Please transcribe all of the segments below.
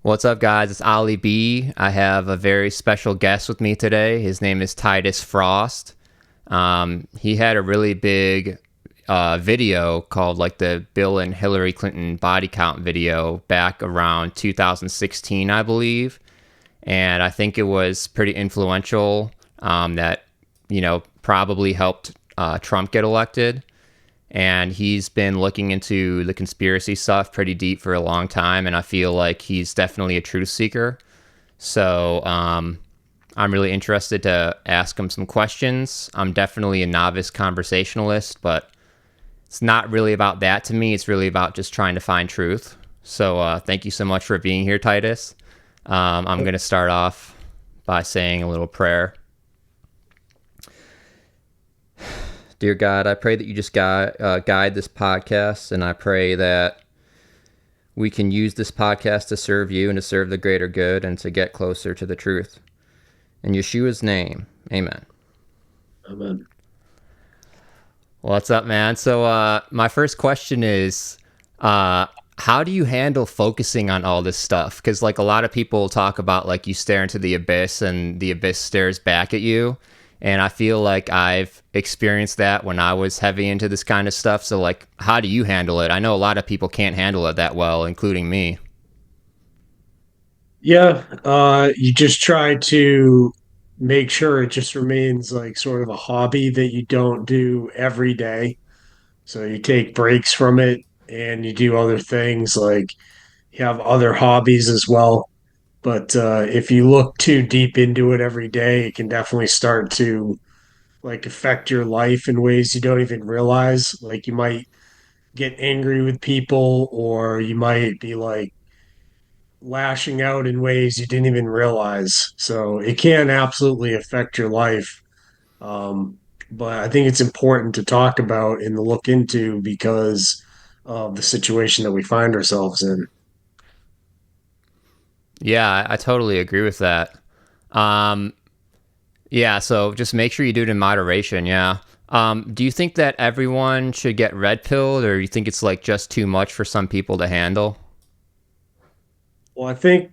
What's up, guys? It's Ollie B. I have a very special guest with me today. His name is Titus Frost. He had a really big video called like the Bill and Hillary Clinton body count video back around 2016, I believe. And I think it was pretty influential that, probably helped Trump get elected. And he's been looking into the conspiracy stuff pretty deep for a long time, and I feel like he's definitely a truth seeker. So I'm really interested to ask him some questions. I'm definitely a novice conversationalist, but it's not really about that to me. It's really about just trying to find truth. So thank you so much for being here, Titus. I'm going to start off by saying a little prayer. Dear God, I pray that you just guide this podcast, and I pray that we can use this podcast to serve you and to serve the greater good and to get closer to the truth. In Yeshua's name, amen. Amen. What's up, man? So my first question is, how do you handle focusing on all this stuff? Because like a lot of people talk about like you stare into the abyss and the abyss stares back at you. And I feel like I've experienced that when I was heavy into this kind of stuff. So, like, how do you handle it? I know a lot of people can't handle it that well, including me. Yeah, you just try to make sure it just remains like sort of a hobby that you don't do every day. So you take breaks from it and you do other things like you have other hobbies as well. But if you look too deep into it every day, it can definitely start to like affect your life in ways you don't even realize. Like you might get angry with people, or you might be like lashing out in ways you didn't even realize. So it can absolutely affect your life. Um, but I think it's important to talk about and to look into because of the situation that we find ourselves in. Yeah, I totally agree with that. Um, yeah, so just make sure you do it in moderation. Yeah. Do you think that everyone should get red pilled, or you think it's like just too much for some people to handle? Well, I think,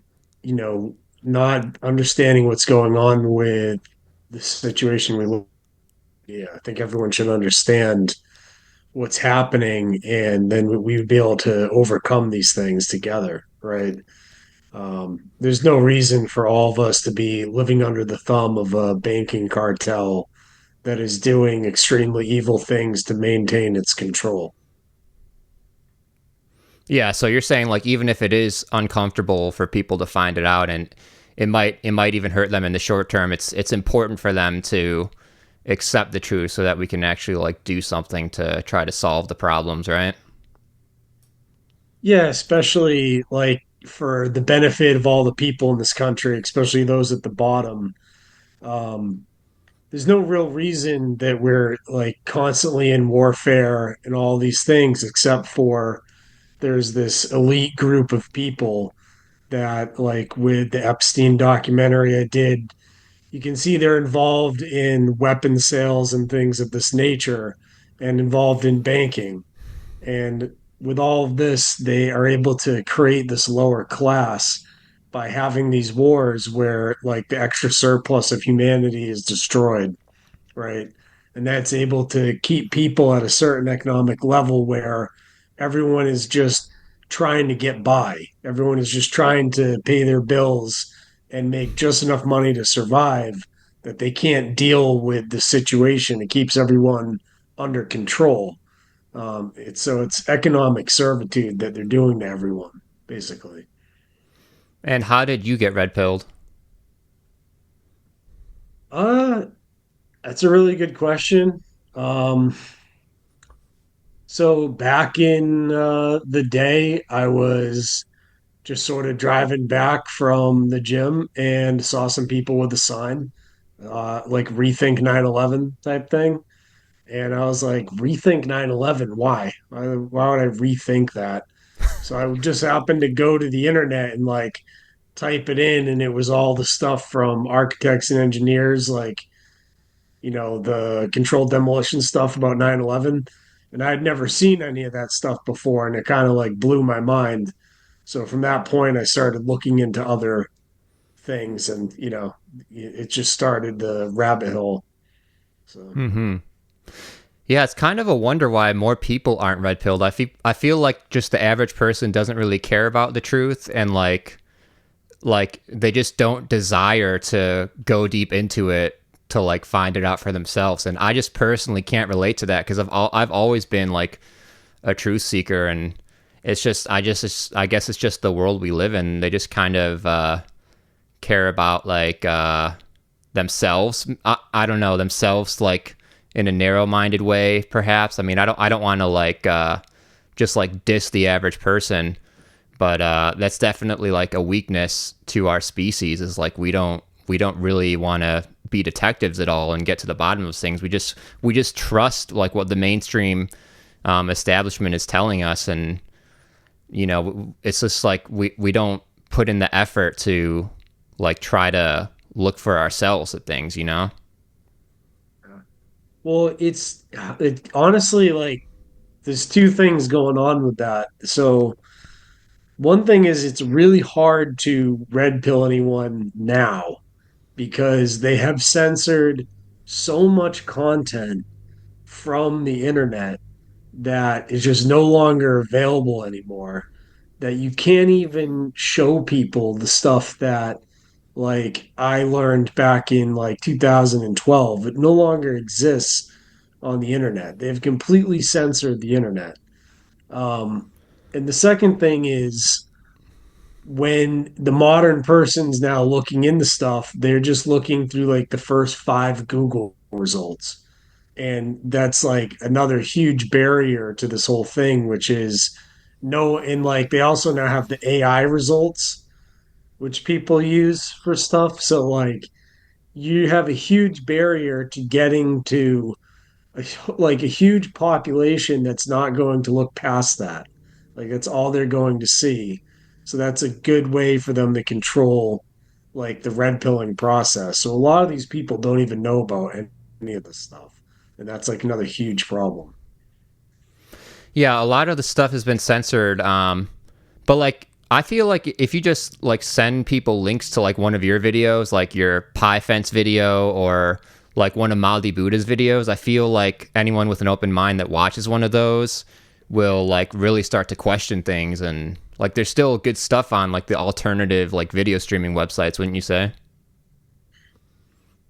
not understanding what's going on with the situation we live. Yeah, I think everyone should understand what's happening, and then we would be able to overcome these things together, right? There's no reason for all of us to be living under the thumb of a banking cartel that is doing extremely evil things to maintain its control. Yeah, so you're saying like even if it is uncomfortable for people to find it out and it might even hurt them in the short term, it's important for them to accept the truth so that we can actually like do something to try to solve the problems, right? Yeah, especially like for the benefit of all the people in this country, especially those at the bottom. Um, there's no real reason that we're like constantly in warfare and all these things, except for there's this elite group of people that, like with the Epstein documentary I did, you can see they're involved in weapon sales and things of this nature and involved in banking. And with all of this, they are able to create this lower class by having these wars where like the extra surplus of humanity is destroyed, right? And that's able to keep people at a certain economic level where everyone is just trying to get by. Everyone is just trying to pay their bills and make just enough money to survive, that they can't deal with the situation. It keeps everyone under control. It's economic servitude that they're doing to everyone, basically. And how did you get red pilled? Uh, that's a really good question. Um, so back in the day, I was just sort of driving back from the gym and saw some people with a sign, like rethink 9/11 type thing. And I was like, rethink 9/11? Why? Why would I rethink that? So I just happened to go to the internet and like type it in, and it was all the stuff from architects and engineers, like, the controlled demolition stuff about 9/11. And I'd never seen any of that stuff before. And it kind of like blew my mind. So from that point, I started looking into other things, and it just started the rabbit hole. So Yeah, it's kind of a wonder why more people aren't red pilled. I feel like just the average person doesn't really care about the truth, and like they just don't desire to go deep into it to like find it out for themselves. And I just personally can't relate to that because I've always been like a truth seeker, and I guess it's just the world we live in. They just kind of care about like themselves. I don't know, themselves like in a narrow-minded way, perhaps. I mean, I don't want to like just like diss the average person, but that's definitely like a weakness to our species. Is like we don't really want to be detectives at all and get to the bottom of things. We just trust like what the mainstream establishment is telling us, and it's just like we don't put in the effort to like try to look for ourselves at things. well, it honestly, like, there's two things going on with that. So one thing is it's really hard to red pill anyone now because they have censored so much content from the internet that is just no longer available anymore, that you can't even show people the stuff that like I learned back in like 2012. It no longer exists on the internet. They've completely censored the internet. Um, and the second thing is when the modern person's now looking into stuff, they're just looking through like the first five Google results. And that's like another huge barrier to this whole thing, which is no, and like they also now have the AI results, which people use for stuff. So like you have a huge barrier to getting to like a huge population that's not going to look past that. Like that's all they're going to see. So that's a good way for them to control like the red pilling process. So a lot of these people don't even know about any of this stuff. And that's like another huge problem. Yeah, a lot of the stuff has been censored. But like, I feel like if you just like send people links to like one of your videos, like your pie fence video or like one of Maldi Buddha's videos, I feel like anyone with an open mind that watches one of those will like really start to question things. And like, there's still good stuff on like the alternative like video streaming websites, wouldn't you say?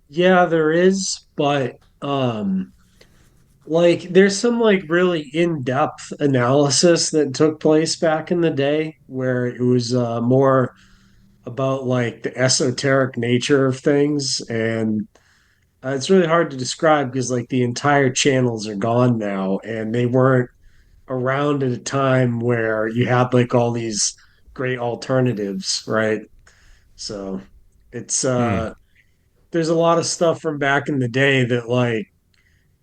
Yeah, there is, but like there's some like really in-depth analysis that took place back in the day where it was more about like the esoteric nature of things, and it's really hard to describe because like the entire channels are gone now and they weren't around at a time where you had like all these great alternatives, right? So it's Hmm. there's a lot of stuff from back in the day that like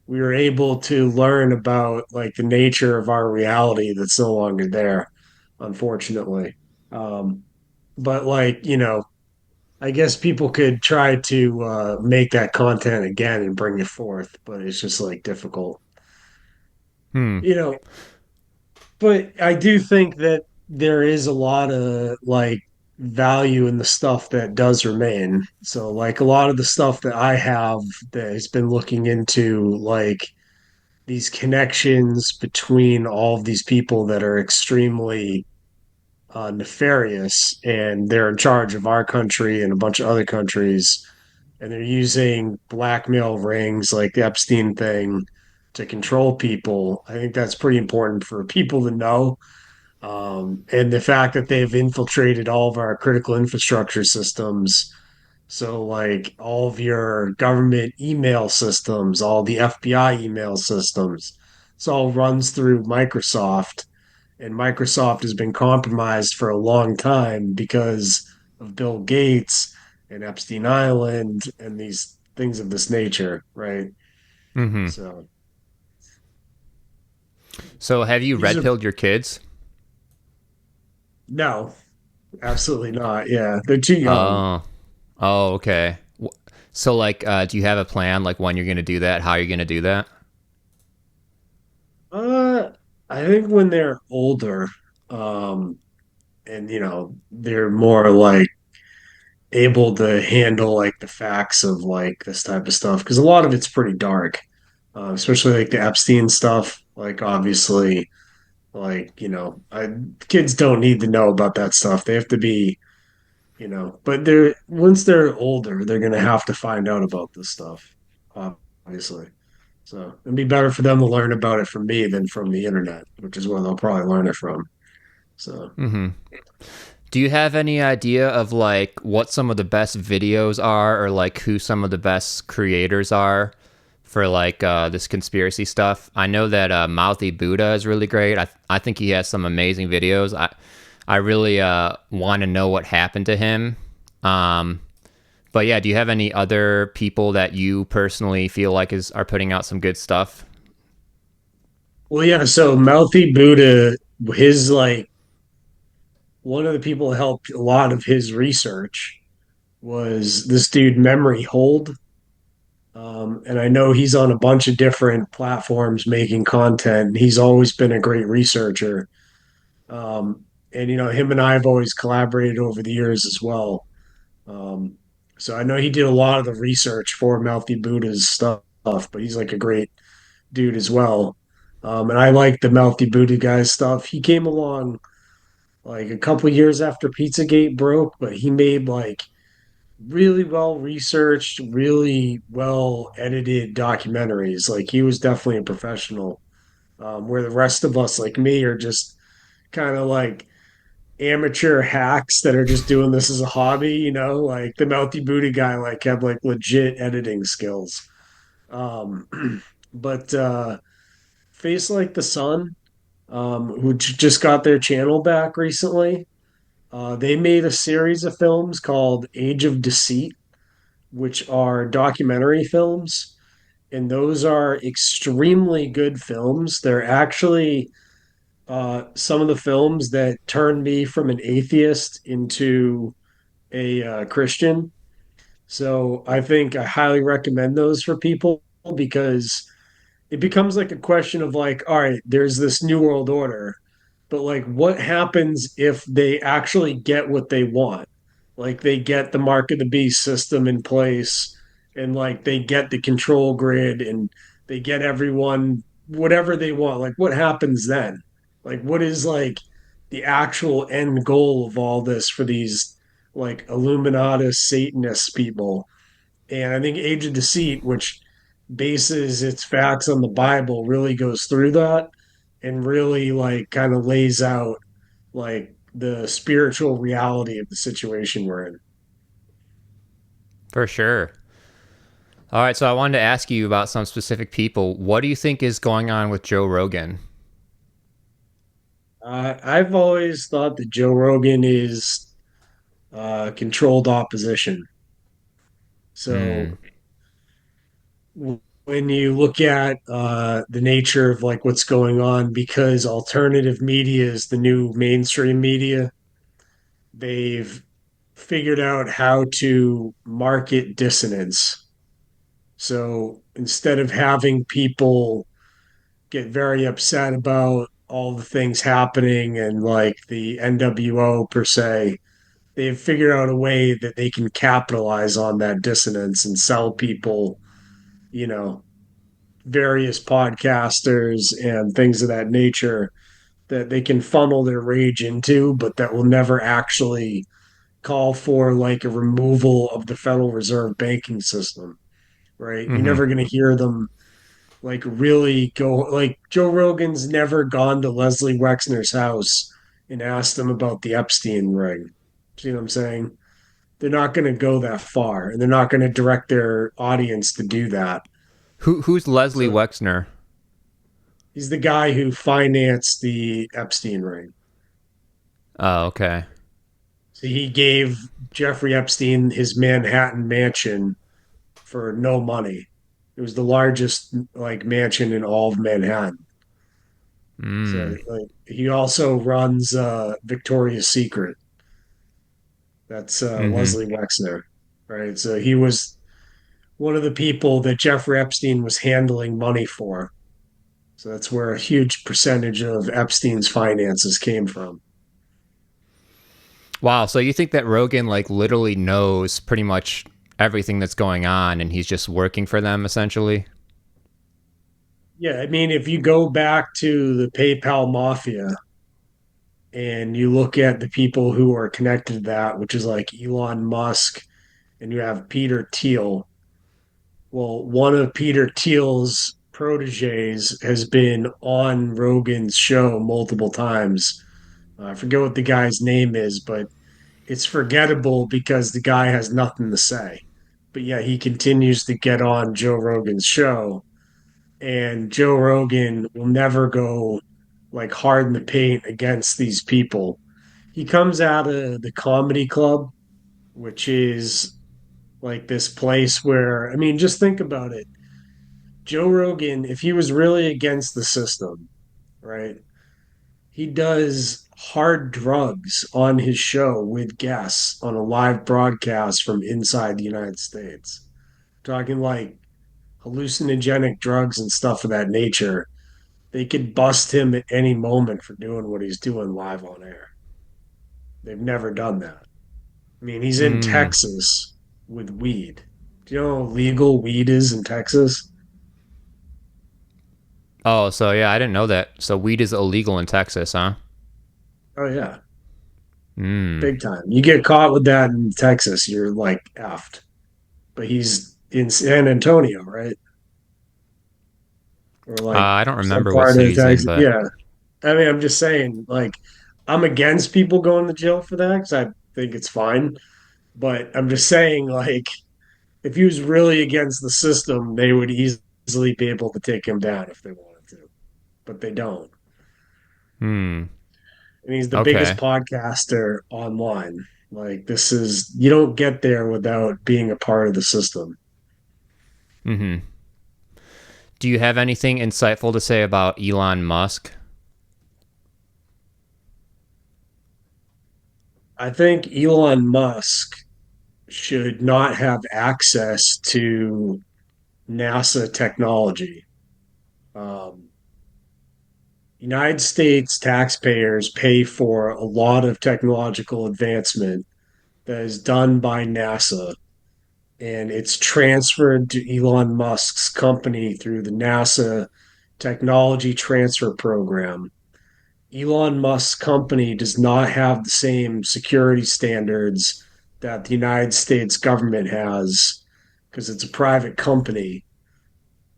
we were able to learn about like the nature of our reality that's no longer there, unfortunately. um but like I guess people could try to make that content again and bring it forth, but it's just like difficult, Hmm. you know. But I do think that there is a lot of like value in the stuff that does remain. So like a lot of the stuff that I have that has been looking into like these connections between all of these people that are extremely nefarious, and they're in charge of our country and a bunch of other countries, and they're using blackmail rings like the Epstein thing to control people. I think that's pretty important for people to know. And the fact that they've infiltrated all of our critical infrastructure systems. So, like all of your government email systems, all the FBI email systems, it's all runs through Microsoft. And Microsoft has been compromised for a long time because of Bill Gates and Epstein Island and these things of this nature, right? Mm-hmm. So So have you these red are pilled your kids? no, absolutely not. Yeah, they're too young. Oh. Oh, okay. So, like, do you have a plan, like when you're gonna do that, how you're gonna do that? Uh, I think when they're older, um, and they're more like able to handle like the facts of like this type of stuff because a lot of it's pretty dark, especially like the Epstein stuff. Like obviously, like kids don't need to know about that stuff. They have to be, but they're once they're older, they're gonna have to find out about this stuff, obviously. So it'd be better for them to learn about it from me than from the internet, which is where they'll probably learn it from. So. Do you have any idea of like what some of the best videos are, or like who some of the best creators are for like this conspiracy stuff? I know that Mouthy Buddha is really great. I think he has some amazing videos. I really want to know what happened to him. Um, but yeah, do you have any other people that you personally feel like are putting out some good stuff? Well, yeah, so Mouthy Buddha, his like one of the people who helped a lot of his research was this dude Memory Hold. And I know he's on a bunch of different platforms making content. He's always been a great researcher. And him and I have always collaborated over the years as well. Um, so I know he did a lot of the research for Mouthy Buddha's stuff, but he's like a great dude as well. And I like the Mouthy Buddha guy's stuff. He came along like a couple years after Pizzagate broke, but he made like really well researched, really well edited documentaries. Like he was definitely a professional. Where the rest of us, like me, are just kind of like amateur hacks that are just doing this as a hobby. Like the Mouthy Booty guy, like had like legit editing skills. But Face Like the Sun, who just got their channel back recently. They made a series of films called Age of Deceit, which are documentary films. And those are extremely good films. They're actually some of the films that turned me from an atheist into a Christian. So I think I highly recommend those for people because it becomes like a question of like, all right, there's this new world order, but like what happens if they actually get what they want? Like they get the mark of the beast system in place and like they get the control grid and they get everyone whatever they want. Like what happens then? Like what is like the actual end goal of all this for these like Illuminati Satanist people? And I think Age of Deceit, which bases its facts on the Bible, really goes through that and really like kind of lays out like the spiritual reality of the situation we're in. For sure. All right, so I wanted to ask you about some specific people. What do you think is going on with Joe Rogan? I've always thought that Joe Rogan is controlled opposition. Hmm. So when you look at the nature of like what's going on, because alternative media is the new mainstream media, they've figured out how to market dissonance. So instead of having people get very upset about all the things happening and like the NWO per se, they've figured out a way that they can capitalize on that dissonance and sell people, you know, various podcasters and things of that nature that they can funnel their rage into, but that will never actually call for like a removal of the Federal Reserve banking system, right? You're Mm-hmm. never going to hear them like really go like Joe Rogan's never gone to Leslie Wexner's house and asked him about the Epstein ring. See what I'm saying? They're not going to go that far and they're not going to direct their audience to do that. Who's Leslie So Wexner? he's the guy who financed the Epstein ring. Oh, okay. So he gave Jeffrey Epstein his Manhattan mansion for no money. It was the largest like mansion in all of Manhattan. So Mm. like, he also runs Victoria's Secret. That's Mm-hmm. Leslie Wexner, right? So he was one of the people that Jeffrey Epstein was handling money for. So that's where a huge percentage of Epstein's finances came from. Wow. So you think that Rogan like literally knows pretty much everything that's going on, and he's just working for them essentially? Yeah, I mean, if you go back to the PayPal mafia and you look at the people who are connected to that, which is like Elon Musk, and you have Peter Thiel. Well, one of Peter Thiel's proteges has been on Rogan's show multiple times. I forget what the guy's name is, but it's forgettable because the guy has nothing to say. But yeah, he continues to get on Joe Rogan's show, and Joe Rogan will never go like hard in the paint against these people. He comes out of the comedy club, which is like this place where, I mean, just think about it. Joe Rogan, if he was really against the system, right? He does hard drugs on his show with guests on a live broadcast from inside the United States. Talking like hallucinogenic drugs and stuff of that nature. They could bust him at any moment for doing what he's doing live on air. They've never done that. I mean, he's in Hmm. Texas with weed. Do you know how legal weed is in Texas? Oh, so yeah, I didn't know that. So weed is illegal in Texas, huh? Oh, yeah, Hmm. big time. You get caught with that in Texas, you're like effed. But he's in San Antonio, right? Or like I don't some remember what part of city he's in, Texas. but Yeah. I mean, I'm just saying, like, I'm against people going to jail for that because I think it's fine. But I'm just saying, like, if he was really against the system, they would easily be able to take him down if they wanted to. But they don't. hmm. And he's the biggest Okay. podcaster online. Like, this is, you don't get there without being a part of the system. Hmm. Do you have anything insightful to say about Elon Musk? I think Elon Musk should not have access to NASA technology. Um, United States taxpayers pay for a lot of technological advancement that is done by NASA, and it's transferred to Elon Musk's company through the NASA Technology Transfer Program. Elon Musk's company does not have the same security standards that the United States government has because it's a private company.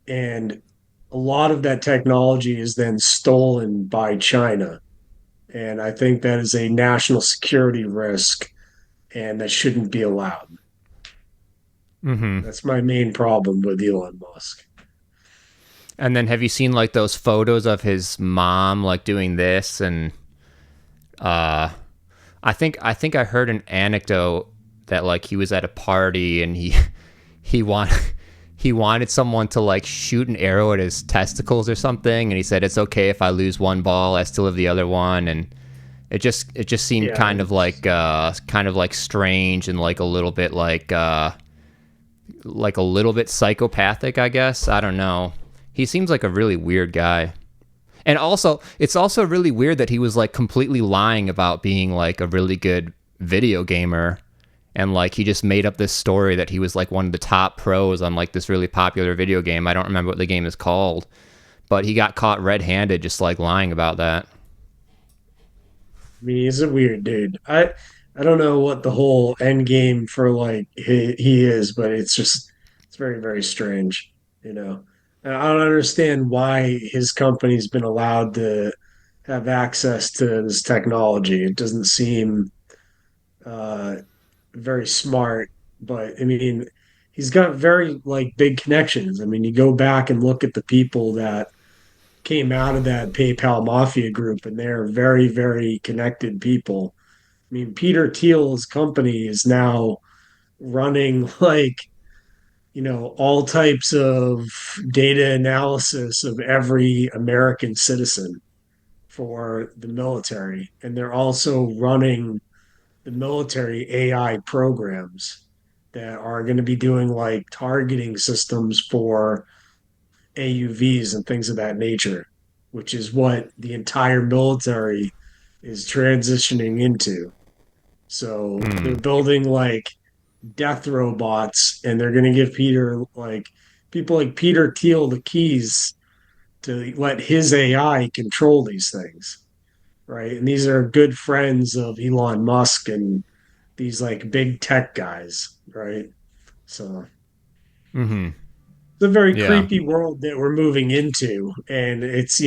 And a lot of that technology is then stolen by China. And I think that is a national security risk and that shouldn't be allowed. Hmm. That's my main problem with Elon Musk. And then have you seen like those photos of his mom like doing this? And uh I think I heard an anecdote that like he was at a party and he wanted he wanted someone to like shoot an arrow at his testicles or something, and he said it's okay if I lose one ball, I still have the other one. And it just seemed Yeah, kind of like strange and like a little bit psychopathic, I guess. I don't know. He seems like a really weird guy. And also, it's also really weird that he was like completely lying about being like a really good video gamer. And like he just made up this story that he was like one of the top pros on like this really popular video game. I don't remember what the game is called, but he got caught red-handed just like lying about that. I mean, he's a weird dude. I don't know what the whole end game for like he is, but it's very very strange, you know. And I don't understand why his company's been allowed to have access to this technology. It doesn't seem uh very smart, but I mean, he's got very like big connections. I mean, you go back and look at the people that came out of that PayPal mafia group, and they're very, very connected people. I mean, Peter Thiel's company is now running like, all types of data analysis of every American citizen for the military. And they're also running the military AI programs that are going to be doing like targeting systems for AUVs and things of that nature, which is what the entire military is transitioning into. So they're Mm. building like death robots, and they're going to give Peter like people like Peter Thiel the keys to let his AI control these things, right? And these are good friends of Elon Musk and these like big tech guys, right? So Mm-hmm. it's a very Yeah. creepy world that we're moving into, and it's,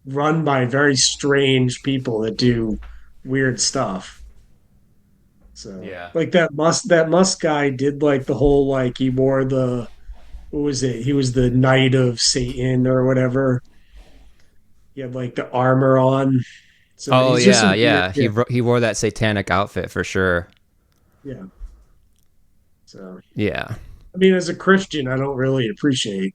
run by very strange people that do weird stuff. So Yeah. like that Musk guy did like the whole like he wore the what was it? He was the knight of Satan or whatever. He had like the armor on. So Oh he's just yeah, some weird yeah. kid. He wore that satanic outfit for sure. Yeah. So Yeah. I mean, as a Christian, I don't really appreciate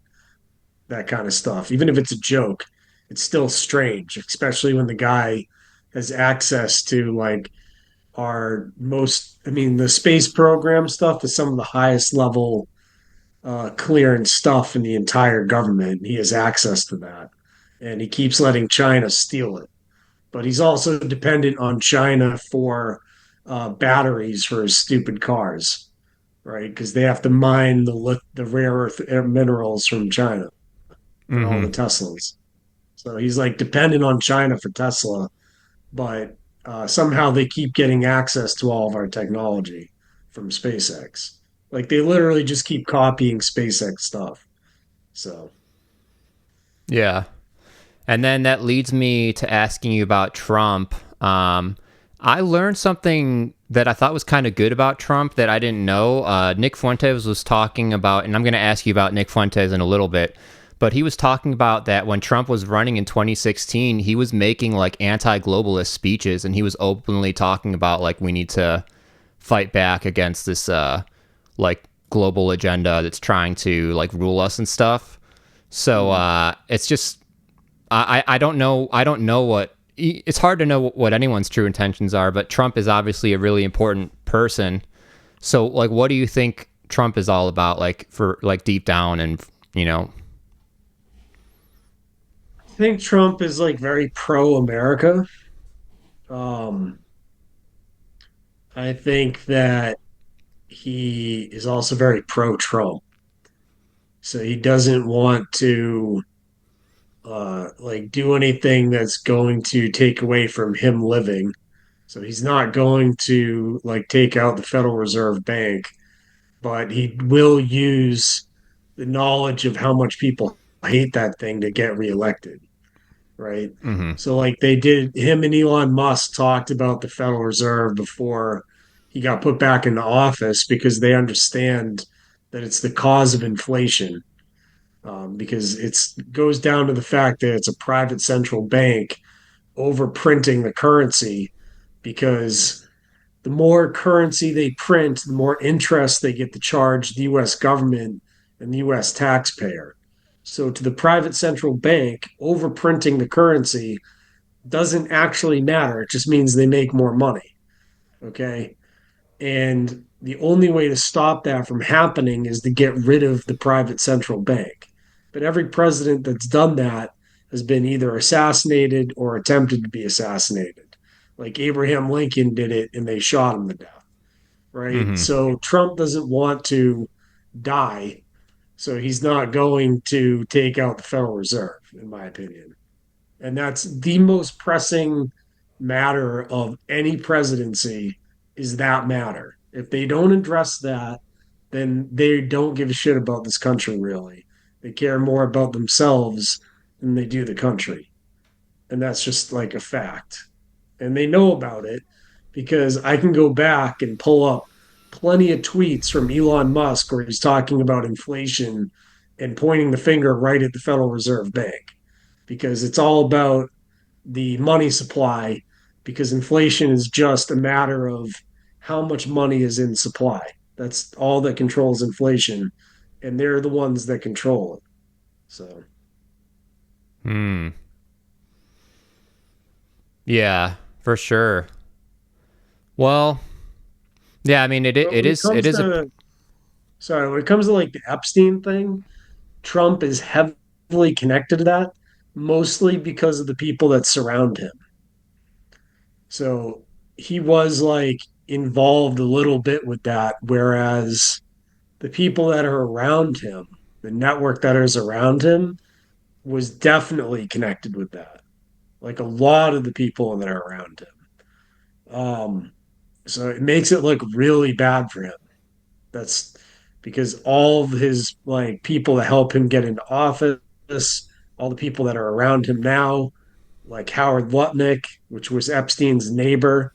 that kind of stuff. Even if it's a joke, it's still strange, especially when the guy has access to like our most, I mean, the space program stuff is some of the highest level clearance stuff in the entire government. He has access to that. And he keeps letting China steal it. But he's also dependent on China for batteries for his stupid cars, right? Because they have to mine the rare earth minerals from China for all Mm-hmm. the Teslas. So he's like dependent on China for Tesla, but somehow they keep getting access to all of our technology from SpaceX. Like they literally just keep copying SpaceX stuff. So Yeah. And then that leads me to asking you about Trump. I learned something that I thought was kind of good about Trump that I didn't know. Nick Fuentes was talking about, and I'm going to ask you about Nick Fuentes in a little bit, but he was talking about that when Trump was running in 2016, he was making like anti globalist speeches, and he was openly talking about like we need to fight back against this like global agenda that's trying to like rule us and stuff. So mm, it's just I don't know. I don't know what. It's hard to know what anyone's true intentions are, but Trump is obviously a really important person. So, like, what do you think Trump is all about? Like, for like deep down, and you know. I think Trump is like very pro America. Um, I think that he is also very pro Trump. So he doesn't want to like do anything that's going to take away from him living. So he's not going to like take out the Federal Reserve Bank, but he will use the knowledge of how much people hate that thing to get reelected, right? Mm-hmm. So like they did, him and Elon Musk talked about the Federal Reserve before he got put back into office because they understand that it's the cause of inflation. Because it's goes down to the fact that it's a private central bank overprinting the currency because the more currency they print, the more interest they get to charge the US government and the US taxpayer. So to the private central bank, overprinting the currency doesn't actually matter. It just means they make more money. Okay. And the only way to stop that from happening is to get rid of the private central bank. But every president that's done that has been either assassinated or attempted to be assassinated. Like Abraham Lincoln did it and they shot him to death, right? Mm-hmm. So Trump doesn't want to die. So he's not going to take out the Federal Reserve, in my opinion. And that's the most pressing matter of any presidency is that matter. If they don't address that, then they don't give a shit about this country really. They care more about themselves than they do the country. And that's just like a fact. And they know about it because I can go back and pull up plenty of tweets from Elon Musk where he's talking about inflation and pointing the finger right at the Federal Reserve Bank because it's all about the money supply because inflation is just a matter of how much money is in supply. That's all that controls inflation, and they're the ones that control it. So, Hmm. Yeah, for sure. Well, yeah. I mean, but when it it comes is a. to sorry, when it comes to like the Epstein thing, Trump is heavily connected to that, mostly because of the people that surround him. So he was like involved a little bit with that, whereas the people that are around him, the network that is around him, was definitely connected with that. Like a lot of the people that are around him. So it makes it look really bad for him. That's because all of his like people that help him get into office, all the people that are around him now, like Howard Lutnick, which was Epstein's neighbor.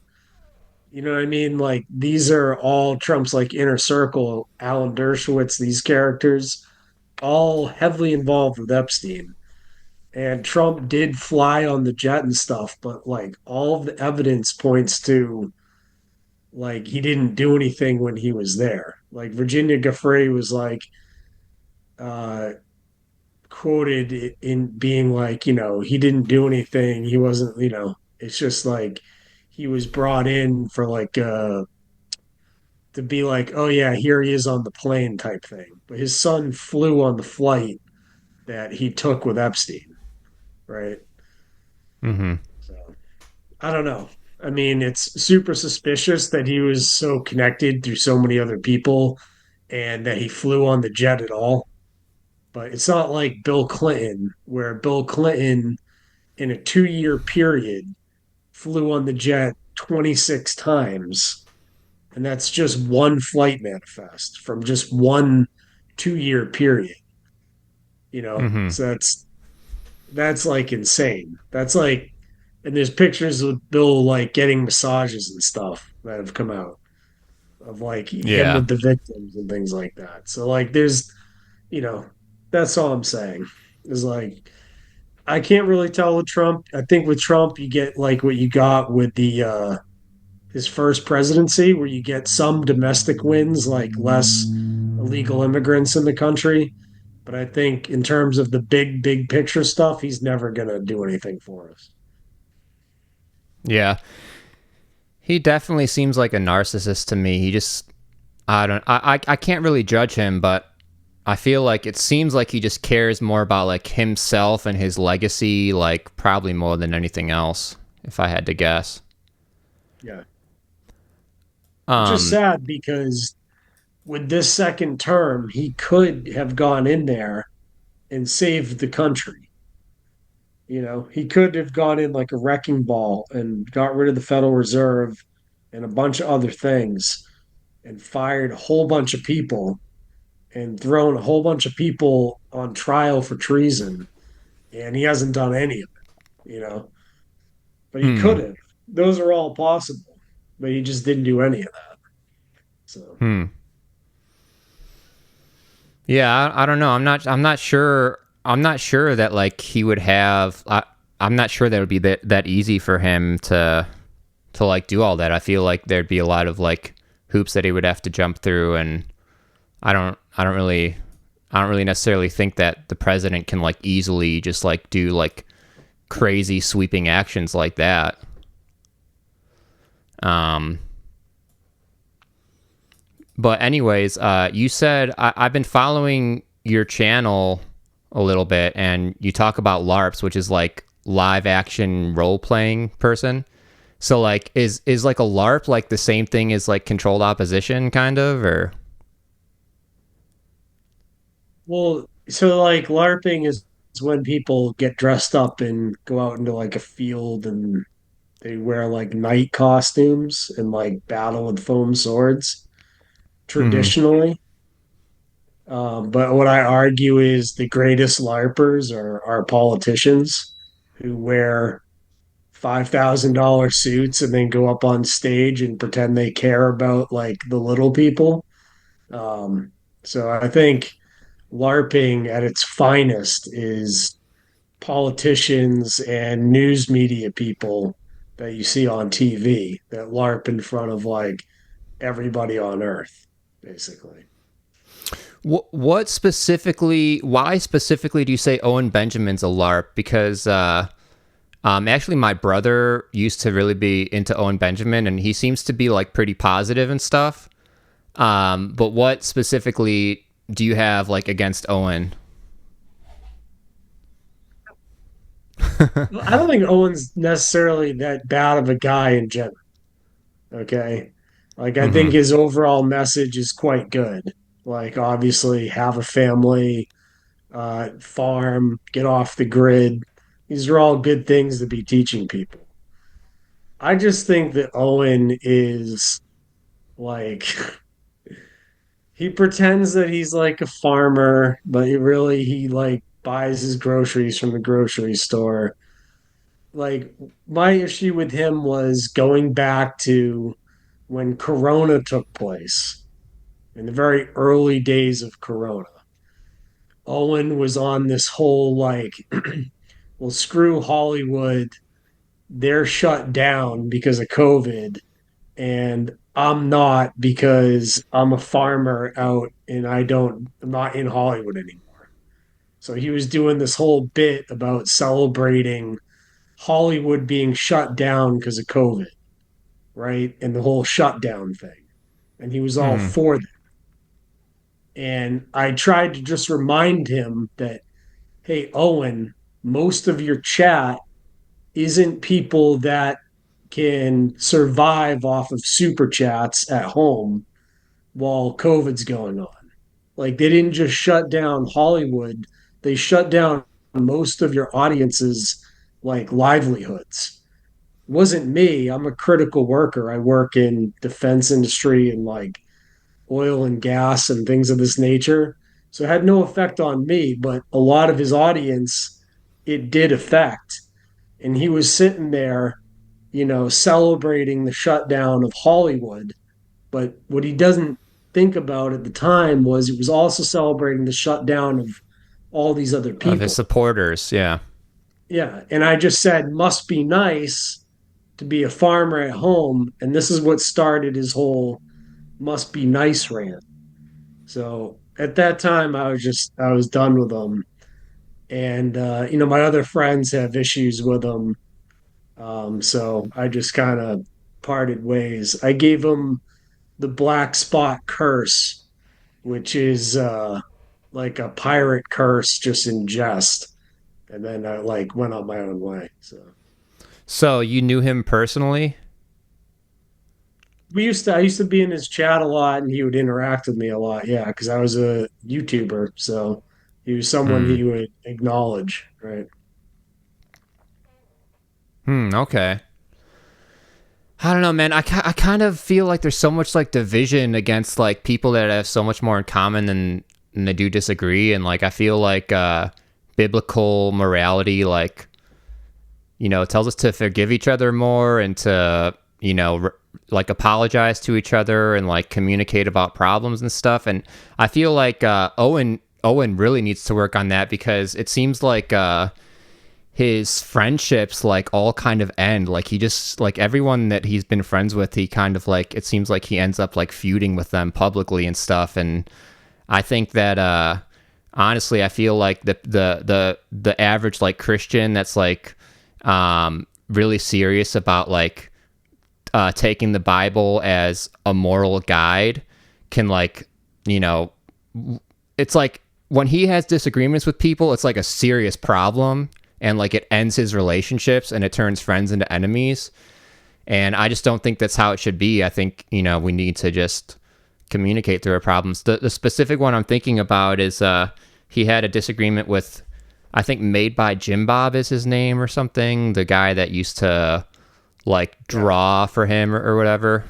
You know what I mean? Like these are all Trump's like inner circle. Alan Dershowitz, these characters, all heavily involved with Epstein. And Trump did fly on the jet and stuff, but like all of the evidence points to like he didn't do anything when he was there. Like Virginia Giuffre was like uh quoted in being like, he didn't do anything. He wasn't, it's just like he was brought in for like to be like, oh yeah, here he is on the plane type thing. But his son flew on the flight that he took with Epstein, right? Mm-hmm. So I don't know. I mean, it's super suspicious that he was so connected through so many other people and that he flew on the jet at all. But it's not like Bill Clinton, where Bill Clinton, in a 2 year period, flew on the jet 26 times. And that's just one flight manifest from just one 2 year period, Mm-hmm. So that's like insane. That's like, and there's pictures of Bill like getting massages and stuff that have come out of like him Yeah. with the victims and things like that. So like there's, you know, that's all I'm saying. Is like I can't really tell with Trump. I think with Trump you get like what you got with the his first presidency where you get some domestic wins like less illegal immigrants in the country. But I think in terms of the big picture stuff, he's never gonna do anything for us. Yeah. He definitely seems like a narcissist to me. He just I can't really judge him, but I feel like it seems like he just cares more about like himself and his legacy, like probably more than anything else, if I had to guess. Yeah. Which is Um, sad because with this second term, he could have gone in there and saved the country. He could have gone in like a wrecking ball and got rid of the Federal Reserve and a bunch of other things and fired a whole bunch of people and thrown a whole bunch of people on trial for treason. And he hasn't done any of it. But he hmm, could have. Those are all possible, but he just didn't do any of that. So, hmm. Yeah, I don't know. I'm not sure. I'm not sure that like he would have. I'm not sure that it would be that easy for him to like do all that. I feel like there'd be a lot of like hoops that he would have to jump through, and I don't really necessarily think that the president can like easily just like do like crazy sweeping actions like that. Um, but anyways, you said I've been following your channel a little bit, and you talk about LARPs, which is like live action role playing person. So like, is like a LARP like the same thing as like controlled opposition, kind of, or? well, so like LARPing is when people get dressed up and go out into like a field and they wear like knight costumes and like battle with foam swords Mm-hmm. traditionally. But what I argue is the greatest LARPers are politicians who wear $5,000 suits and then go up on stage and pretend they care about like the little people. Um, so I think LARPing at its finest is politicians and news media people that you see on TV that LARP in front of like everybody on Earth, basically. What specifically? Why specifically do you say Owen Benjamin's a LARP? Because actually, my brother used to really be into Owen Benjamin, and he seems to be like pretty positive and stuff. But what specifically do you have like against Owen? I don't think Owen's necessarily that bad of a guy in general. Okay. Like, I think Mm-hmm. his overall message is quite good. Like, obviously, have a family, farm, get off the grid. These are all good things to be teaching people. I just think that Owen is like, he pretends that he's like a farmer, but he like buys his groceries from the grocery store. Like, my issue with him was going back to when Corona took place, in the very early days of Corona. Owen was on this whole like, well, screw Hollywood. They're shut down because of COVID, and I'm not, because I'm a farmer out and I'm not in Hollywood anymore. So he was doing this whole bit about celebrating Hollywood being shut down because of COVID, right? And the whole shutdown thing. And he was all Hmm. for that. And I tried to just remind him that, hey, Owen, most of your chat isn't people that can survive off of super chats at home while COVID's going on. Like, they didn't just shut down Hollywood, they shut down most of your audience's like livelihoods. It wasn't me. I'm a critical worker. I work in defense industry and like oil and gas and things of this nature. So it had no effect on me, but a lot of his audience, it did affect. And he was sitting there, celebrating the shutdown of Hollywood. But what he doesn't think about at the time was it was also celebrating the shutdown of all these other Of his people. supporters, yeah. Yeah. And I just said, must be nice to be a farmer at home. And this is what started his whole must be nice rant. So at that time, I was done with him. And, my other friends have issues with him. So I just kind of parted ways. I gave him the Black Spot Curse, which is like a pirate curse just in jest. And then I like went on my own way. So So you knew him personally? I used to be in his chat a lot and he would interact with me a lot. Yeah, because I was a YouTuber. So he was someone Hmm. he would acknowledge, right? Hmm. Okay. I don't know, man. I kind of feel like there's so much like division against like people that have so much more in common than they do disagree, and like I feel like biblical morality, like tells us to forgive each other more and to like apologize to each other and like communicate about problems and stuff. And I feel like Owen really needs to work on that because it seems like his friendships like all kind of end, like he just like everyone that he's been friends with, he kind of like it seems like he ends up like feuding with them publicly and stuff. And I think that honestly I feel like the average like Christian that's like really serious about like taking the Bible as a moral guide can like you know it's like when he has disagreements with people, it's like a serious problem, and like it ends his relationships and it turns friends into enemies. And I just don't think that's how it should be. I think we need to just communicate through our problems. The specific one I'm thinking about is he had a disagreement with, I think Made by Jim Bob is his name or something, the guy that used to like Yeah. draw for him or whatever.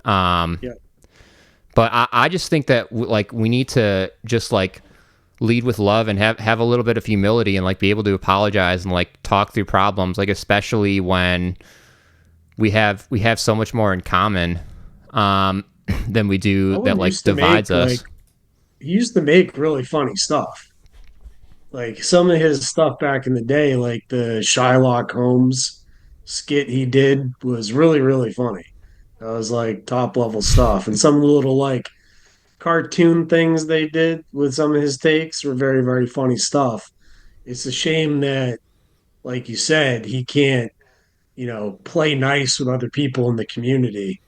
Um, Yeah. but I just think that like we need to just like lead with love and have a little bit of humility and like be able to apologize and like talk through problems, like especially when we have so much more in common than we do that Owen like used to divides make us. he used to make really funny stuff. Like some of his stuff back in the day, like the Shylock Holmes skit he did was really, really funny. That was like top level stuff. And some little like cartoon things they did with some of his takes were very, very funny stuff. It's a shame that, like you said, he can't, play nice with other people in the community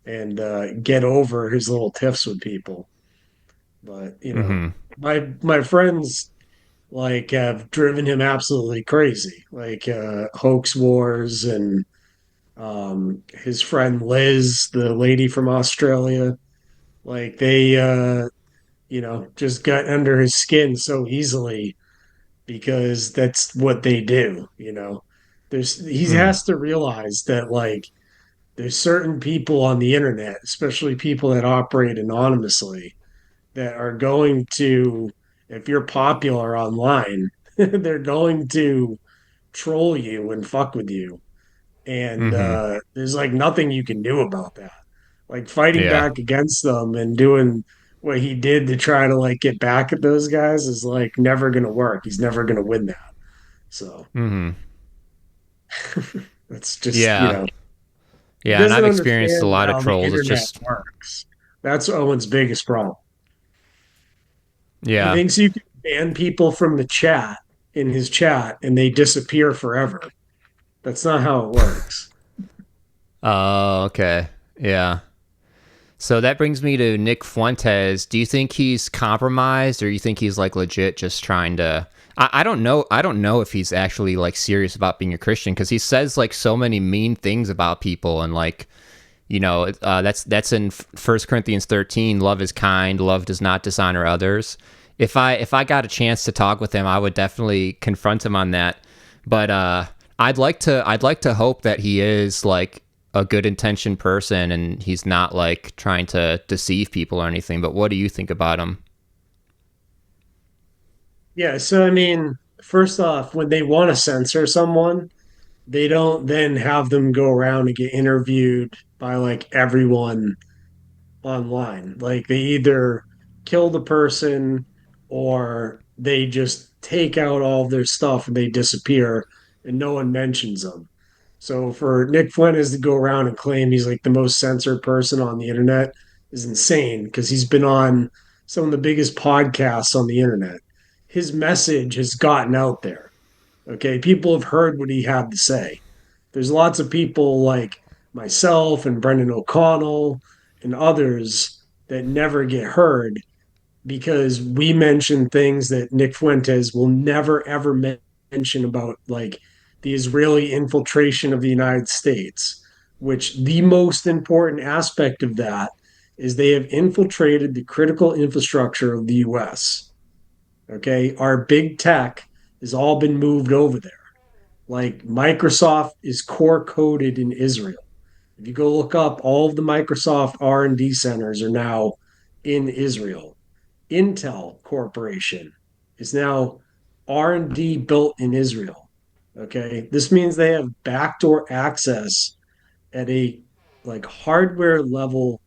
and get over his little tiffs with people. But, Mm-hmm. my friends like have driven him absolutely crazy, like hoax wars and his friend Liz, the lady from Australia. Like they just got under his skin so easily because that's what they do. He Hmm. has to realize that like there's certain people on the internet, especially people that operate anonymously, that are going to, if you're popular online, they're going to troll you and fuck with you. And Mm-hmm. there's like nothing you can do about that. Like fighting Yeah. back against them and doing what he did to try to like get back at those guys is like never gonna work. He's never gonna win that. So Mm-hmm. that's just, Yeah. he Yeah, and doesn't I've experienced a understand lot of how the trolls. It's internet just works. That's Owen's biggest problem. He yeah. thinks you can ban people from the chat in his chat and they disappear forever. That's not how it works. Oh, okay. Yeah. So that brings me to Nick Fuentes. Do you think he's compromised, or you think he's like legit just trying to? I don't know. I don't know if he's actually like serious about being a Christian because he says like so many mean things about people, and like that's in First Corinthians 13. Love is kind. Love does not dishonor others. If I got a chance to talk with him, I would definitely confront him on that. But I'd like to hope that he is like a good intentioned person and he's not like trying to deceive people or anything. But what do you think about him? Yeah, so I mean, first off, when they want to censor someone, they don't then have them go around and get interviewed by like everyone online. Like they either kill the person or they just take out all of their stuff and they disappear and no one mentions them. So for Nick Fuentes to go around and claim he's like the most censored person on the internet is insane because he's been on some of the biggest podcasts on the internet. His message has gotten out there. Okay. People have heard what he had to say. There's lots of people like myself and Brendan O'Connell and others that never get heard because we mention things that Nick Fuentes will never ever mention about like the Israeli infiltration of the United States, which the most important aspect of that is they have infiltrated the critical infrastructure of the US. Okay, our big tech has all been moved over there. Like Microsoft is core coded in Israel. If you go look up, all of the Microsoft R&D centers are now in Israel. Intel Corporation is now R&D built in Israel. Okay, this means they have backdoor access at a like hardware level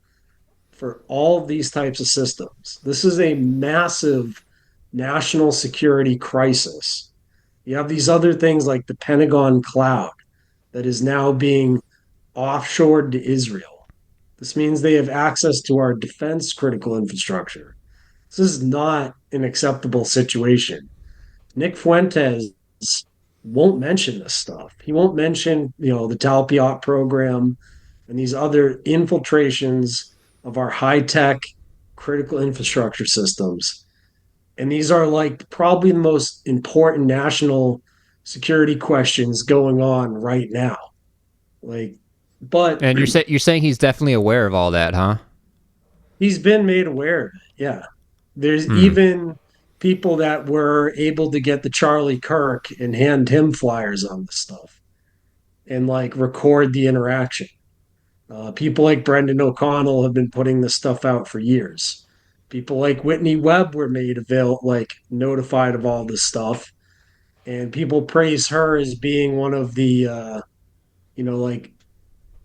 for all of these types of systems. This is a massive national security crisis. You have these other things like the Pentagon cloud that is now being offshored to Israel. This means they have access to our defense critical infrastructure. This is not an acceptable situation. Nick Fuentes won't mention this stuff. He won't mention, the Talpiot program and these other infiltrations of our high tech critical infrastructure systems. And these are like probably the most important national security questions going on right now. Like, but And you're saying he's definitely aware of all that, huh? he's been made aware of it. Yeah. There's Hmm. even people that were able to get the Charlie Kirk and hand him flyers on this stuff and like record the interaction. People like Brendan O'Connell have been putting this stuff out for years. People like Whitney Webb were made like notified of all this stuff, and people praise her as being one of the, like,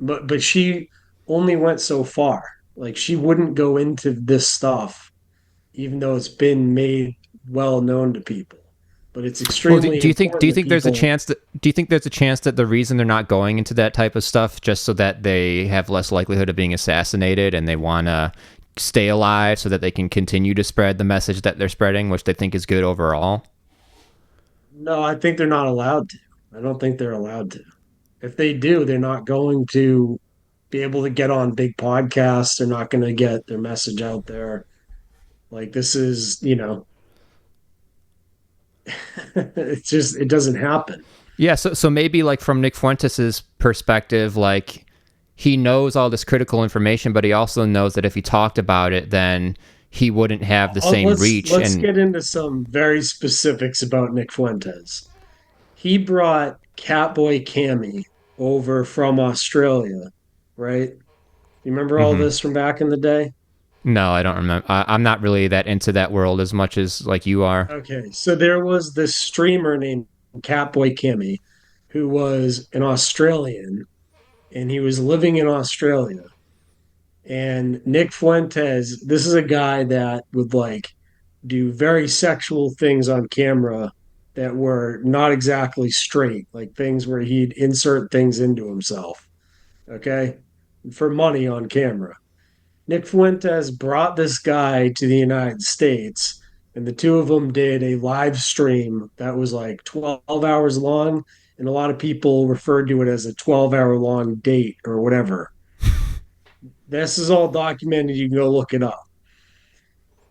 but she only went so far. Like she wouldn't go into this stuff even though it's been made well known to people. But it's Well, extremely do you think important that people. there's a chance that the reason they're not going into that type of stuff just so that they have less likelihood of being assassinated and they want to stay alive so that they can continue to spread the message that they're spreading, which they think is good overall? No, I think they're not allowed to. I don't think they're allowed to. If they do, they're not going to be able to get on big podcasts. They're not going to get their message out there. Like this is, it's just it doesn't happen. Yeah, so maybe like from Nick Fuentes's perspective, like he knows all this critical information, but he also knows that if he talked about it, then he wouldn't have the same reach. Let's And get into some very specifics about Nick Fuentes. He brought Catboy Cammy over from Australia, right? You remember all mhm. this from back in the day? No, I don't remember. I'm not really that into that world as much as like you are. Okay, so there was this streamer named Catboy Kimmy who was an Australian and he was living in Australia. And Nick Fuentes, this is a guy that would like do very sexual things on camera that were not exactly straight, like things where he'd insert things into himself, okay, for money on camera. Nick Fuentes brought this guy to the United States, and the two of them did a live stream that was like 12 hours long, and a lot of people referred to it as a 12-hour long date or whatever. This is all documented. You can go look it up.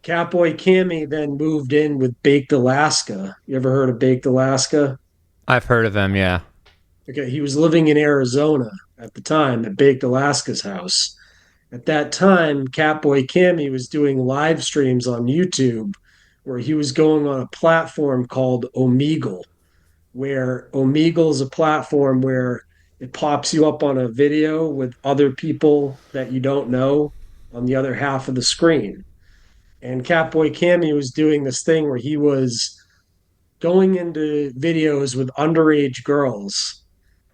Catboy Cammy then moved in with Baked Alaska. You ever heard of Baked Alaska? I've heard of him. Yeah, Okay, he was living in Arizona at the time at Baked Alaska's house. At that time, Catboy Cammy was doing live streams on YouTube where he was going on a platform called Omegle, where Omegle is a platform where it pops you up on a video with other people that you don't know on the other half of the screen. And Catboy Cammy was doing this thing where he was going into videos with underage girls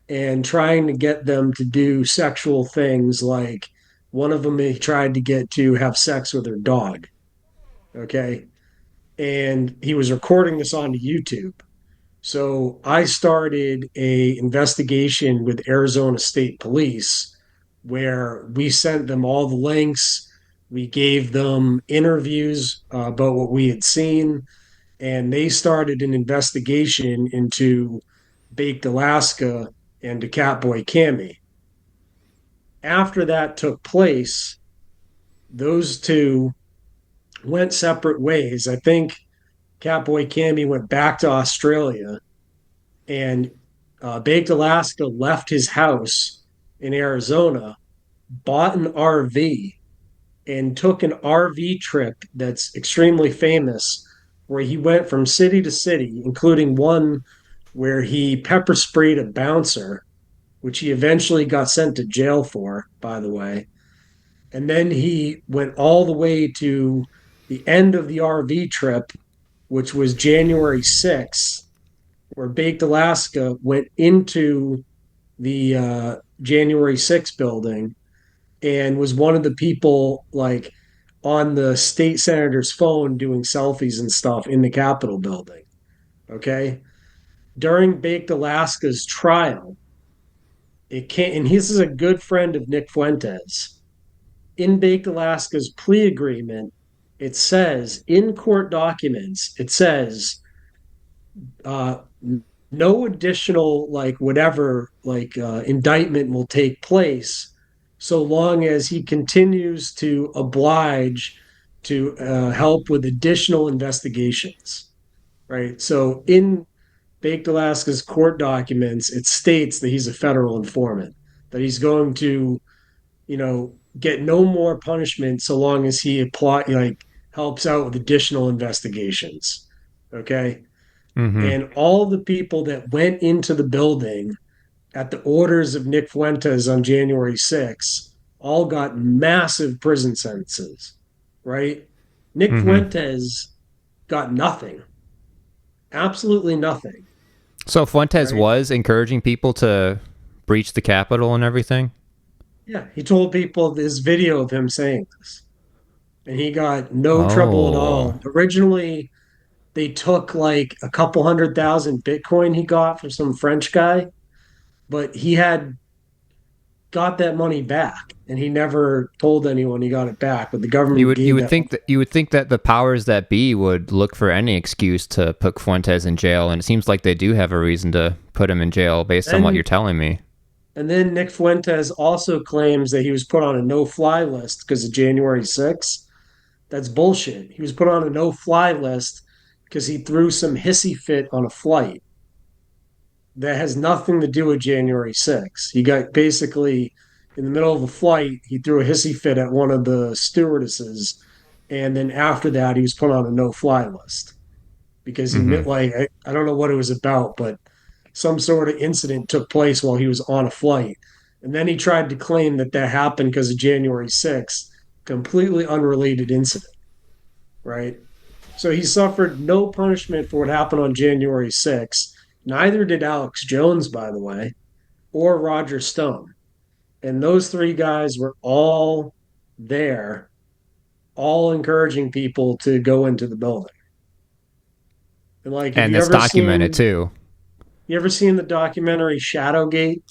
and trying to get them to do sexual things like one of them he tried to get to have sex with her dog. Okay. And he was recording this onto YouTube. So I started a investigation with Arizona State Police where we sent them all the links. We gave them interviews about what we had seen, and they started an investigation into Baked Alaska and to Catboy Cammy. After that took place, those two went separate ways. I think Catboy Cammy went back to Australia, and Baked Alaska left his house in Arizona, bought an RV, and took an RV trip that's extremely famous, where he went from city to city, including one where he pepper sprayed a bouncer, which he eventually got sent to jail for, by the way. And then he went all the way to the end of the RV trip, which was January 6th, where Baked Alaska went into the January 6th building and was one of the people like on the state senator's phone doing selfies and stuff in the Capitol building. Okay. During Baked Alaska's trial, it can't, and this is a good friend of Nick Fuentes. In Baked Alaska's plea agreement, it says in court documents, it says uh, no additional like whatever like indictment will take place so long as he continues to oblige to help with additional investigations, right? So in Baked Alaska's court documents, it states that he's a federal informant, that he's going to, get no more punishment so long as he apply like helps out with additional investigations. Okay. mm-hmm. And all the people that went into the building at the orders of Nick Fuentes on January 6th all got massive prison sentences, right? Nick Mm-hmm. Fuentes got nothing, absolutely nothing, So Fuentes right? was encouraging people to breach the Capitol and everything. Yeah, he told people this video of him saying this, and he got no trouble at Oh, all. Originally, they took like a couple 100,000 Bitcoin he got from some French guy, but he had got that money back and he never told anyone he got it back, but the you government would you gave would that money. think that the powers that be would look for any excuse to put Fuentes in jail, and it seems like they do have a reason to put him in jail based on what you're And telling me. and then Nick Fuentes also claims that he was put on a no-fly list because of January 6th. That's bullshit. He was put on a no-fly list because he threw some hissy fit on a flight. that has nothing to do with January 6th. He got basically in the middle of a flight, he threw a hissy fit at one of the stewardesses, and then after that, he was put on a no-fly list because he Mm-hmm. like I don't know what it was about, but some sort of incident took place while he was on a flight, and then he tried to claim that that happened because of January 6th, completely unrelated incident, right? So he suffered no punishment for what happened on January 6th. Neither did Alex Jones, by the way, or Roger Stone. And those three guys were all there, all encouraging people to go into the building. And like, have And you that's ever documented seen too. the documentary Shadowgate?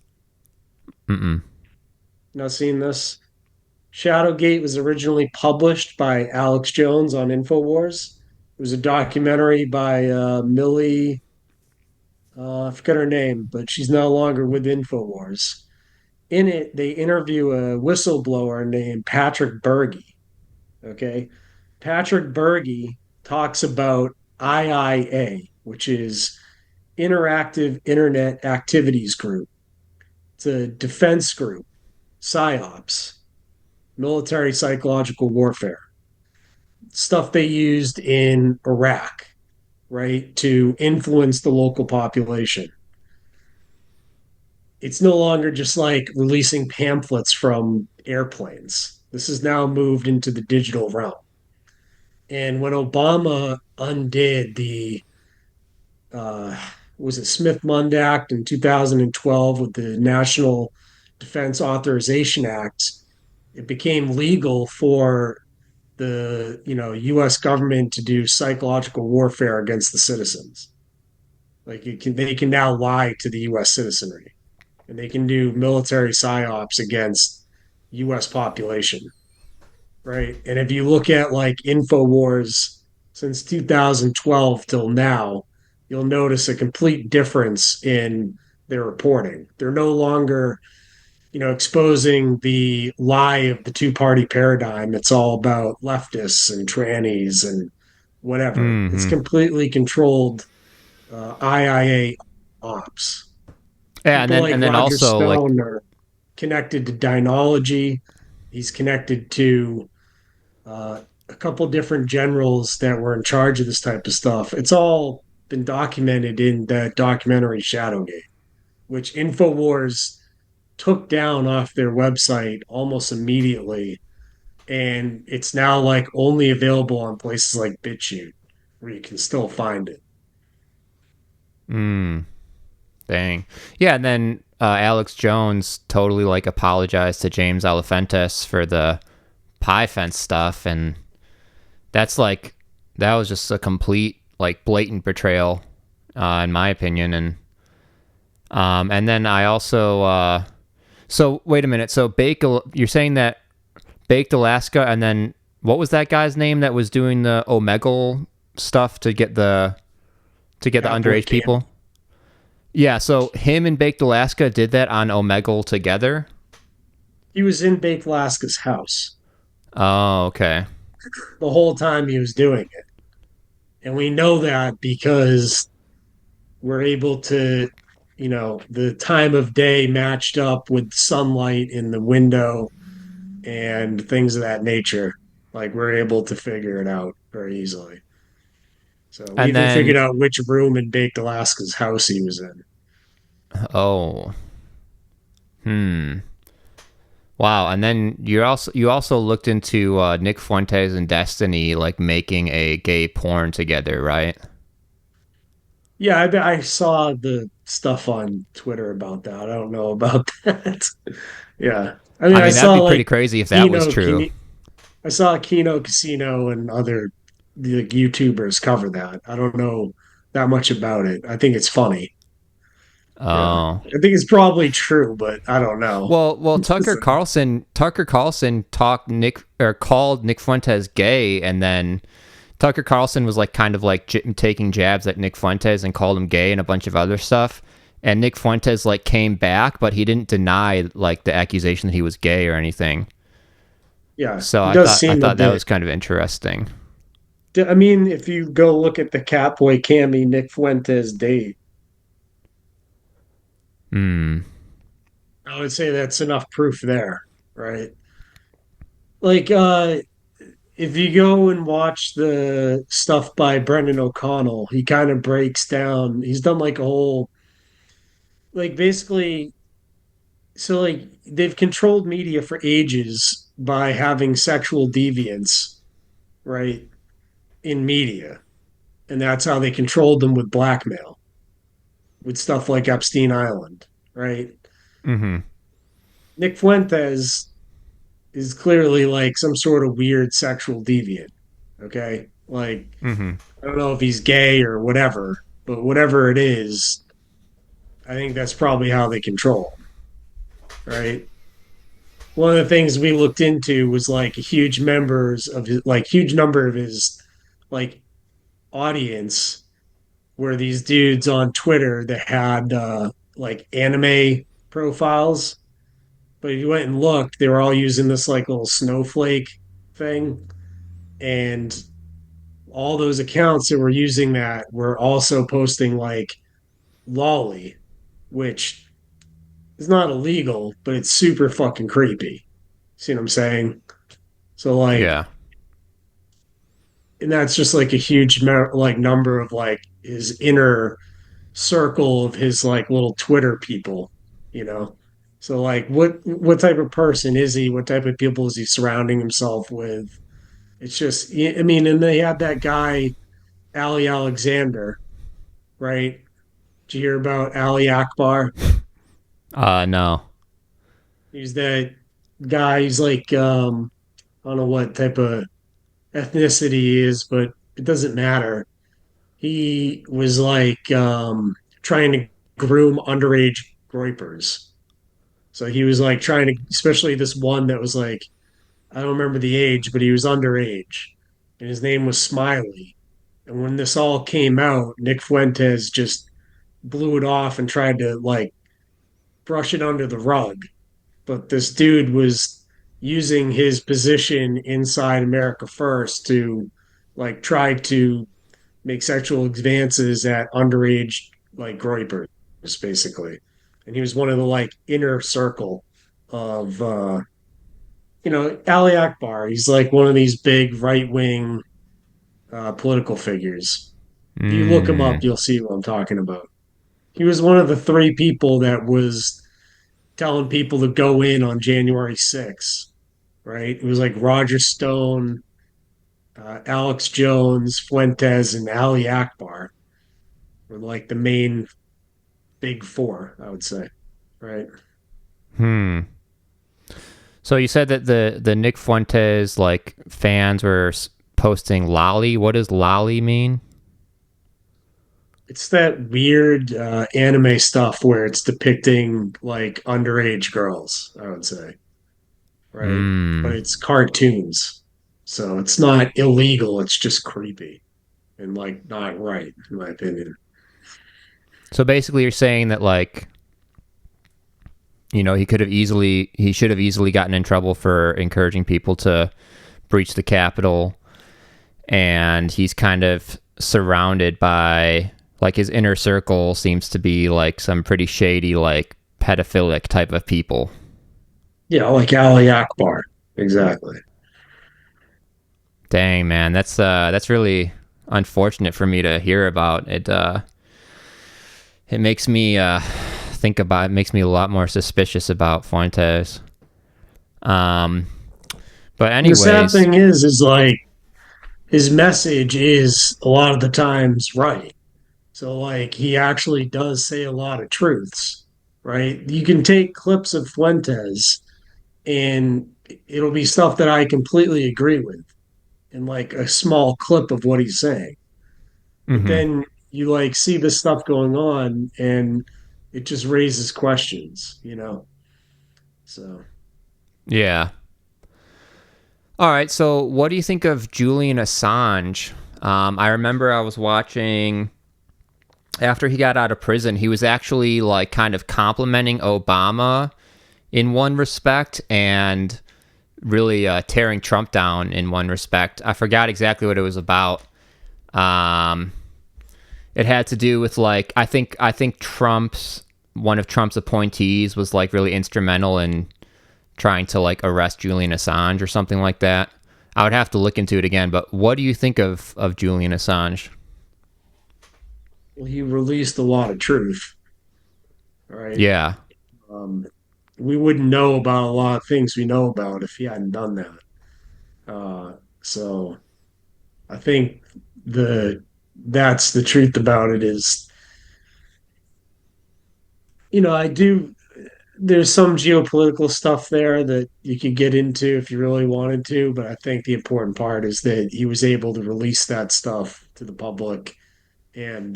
Mm-mm. Not seen this? Shadowgate was originally published by Alex Jones on InfoWars. It was a documentary by Millie. I forget her name, but she's no longer with InfoWars. In it, they interview a whistleblower named Patrick Berge. Okay. Patrick Berge talks about IIA, which is Interactive Internet Activities Group. It's a defense group, PSYOPs, military psychological warfare, stuff they used in Iraq, right, to influence the local population. It's no longer just like releasing pamphlets from airplanes. This has now moved into the digital realm. And when Obama undid the uh, was it Smith Mund Act in 2012 with the National Defense Authorization Act, it became legal for the U.S. government to do psychological warfare against the citizens. Like they can now lie to the U.S. citizenry, and they can do military psyops against U.S. population, right? And if you look at like Infowars since 2012 till now, you'll notice a complete difference in their reporting. They're no longer, exposing the lie of the two-party paradigm. It's all about leftists and trannies and whatever. It's Mm-hmm. completely controlled IIA ops. Yeah, People like and then Roger also like, Stone are connected to Dynology. He's connected to a couple different generals that were in charge of this type of stuff. It's all been documented in that documentary Shadowgate, which Infowars took down off their website almost immediately. And it's now like only available on places like BitChute where you can still find it. mm, dang. Yeah, and then Alex Jones totally like apologized to James Alefantis for the pie fence stuff, and that's like that was just a complete like blatant betrayal, in my opinion. And then I also so wait a minute. So you're saying that Baked Alaska, and then what was that guy's name that was doing the Omegle stuff to get the Catboy underage Cammy. people? Yeah, so him and Baked Alaska did that on Omegle together. He was in Baked Alaska's house Oh, okay. the whole time he was doing it. And we know that because we're able to, the time of day matched up with sunlight in the window and things of that nature. Like we're able to figure it out very easily. So we And even figured then out which room in Baked Alaska's house he was in. oh, hmm. Wow, and then you also looked into Nick Fuentes and Destiny like making a gay porn together, right? Yeah, I saw the stuff on Twitter about that. I don't know about that. Yeah, I mean, I mean, that'd be pretty crazy if that was Kino, true. I saw Kino Casino and other YouTubers cover that. I don't know that much about it. I think it's funny. Yeah, Oh, I think it's probably true, but I don't know. well, Tucker Carlson talked Nick or called Nick Fuentes gay, and then Tucker Carlson was like kind of like taking jabs at Nick Fuentes and called him gay and a bunch of other stuff. And Nick Fuentes like came back, but he didn't deny like the accusation that he was gay or anything. Yeah, So he does I seem a thought that bit. was kind of interesting. I mean, if you go look at the Catboy Cammy Nick Fuentes date, Hmm. I would say that's enough proof there, right? Like, if you go and watch the stuff by Brendan O'Connell, he kind of breaks down, he's done like a whole, like, basically, so like they've controlled media for ages by having sexual deviance, right, in media. And that's how they controlled them with blackmail, with stuff like Epstein Island, right? Mm-hmm. Nick Fuentes is clearly like some sort of weird sexual deviant. Okay. Like, Mm-hmm. I don't know if he's gay or whatever, but whatever it is, I think that's probably how they control him, right? One of the things we looked into was like huge number of his like audience were these dudes on Twitter that had like anime profiles. But if you went and looked, they were all using this like little snowflake thing. And all those accounts that were using that were also posting like lolly, which is not illegal, but it's super fucking creepy. See what I'm saying? So like, Yeah. and that's just like a huge like number of like his inner circle of his like little Twitter people, you know. So like, what type of person is he? What type of people is he surrounding himself with? It's just, I mean, and they had that guy Ali Alexander, right? Did you hear about Ali Akbar? No. He's that guy. He's like, I don't know what type of ethnicity he is, but it doesn't matter. He was like trying to groom underage groypers. So he was like trying to, especially this one that was like, I don't remember the age, but he was underage, and his name was Smiley. And when this all came out, Nick Fuentes just blew it off and tried to like brush it under the rug. But this dude was using his position inside America First to like try to make sexual advances at underage like groypers, basically. And he was one of the like inner circle of Ali Akbar. He's like one of these big right wing political figures. If you look him Mm. up, you'll see what I'm talking about. He was one of the three people that was telling people to go in on January 6th, right? It was like Roger Stone, Alex Jones, Fuentes, and Ali Akbar were like the main big four, I would say, right? Hmm. So you said that the Nick Fuentes like fans were posting lolly. What does lolly mean? It's that weird anime stuff where it's depicting like underage girls, I would say, right? But Hmm. it's cartoons. So it's not illegal, it's just creepy and like not right, in my opinion. So basically, you're saying that like he should have easily gotten in trouble for encouraging people to breach the Capitol, and he's kind of surrounded by like his inner circle seems to be like some pretty shady like pedophilic type of people. Yeah, like Ali Akbar. Exactly. Dang, man, that's really unfortunate for me to hear about. It makes me it makes me a lot more suspicious about Fuentes. Um, but And the sad anyways, thing is like his message is a lot of the times right. So like he actually does say a lot of truths, right? You can take clips of Fuentes and it'll be stuff that I completely agree with in like a small clip of what he's saying. But hmm, then you like see this stuff going on and it just raises questions, you know? So yeah. All right, so what do you think of Julian Assange? I remember I was watching after he got out of prison, he was actually like kind of complimenting Obama in one respect and really tearing Trump down in one respect. I forgot exactly what it was about. Um, it had to do with like I think Trump's one of Trump's appointees was like really instrumental in trying to like arrest Julian Assange or something like that. I would have to look into it again, but what do you think of Julian Assange? Well, he released a lot of truth, right? Yeah. Um, we wouldn't know about a lot of things we know about if he hadn't done that. So I think the that's the truth about it is, I do. There's some geopolitical stuff there that you could get into if you really wanted to, but I think the important part is that he was able to release that stuff to the public, and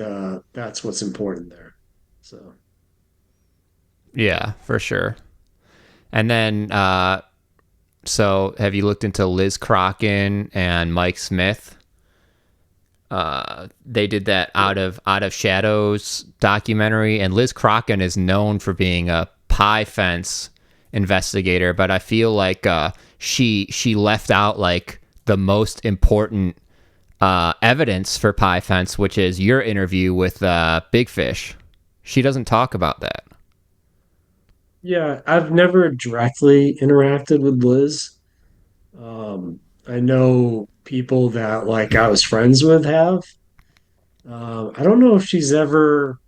that's what's important there. So, Yeah, for sure. And then so have you looked into Liz Crocken and Mike Smith? They did that Out of Shadows documentary, and Liz Crocken is known for being a pie fence investigator, but I feel like she left out like the most important evidence for pie fence, which is your interview with Big Fish. She doesn't talk about that. yeah, I've never directly interacted with Liz. I know people that like I was friends with have. I don't know if she's ever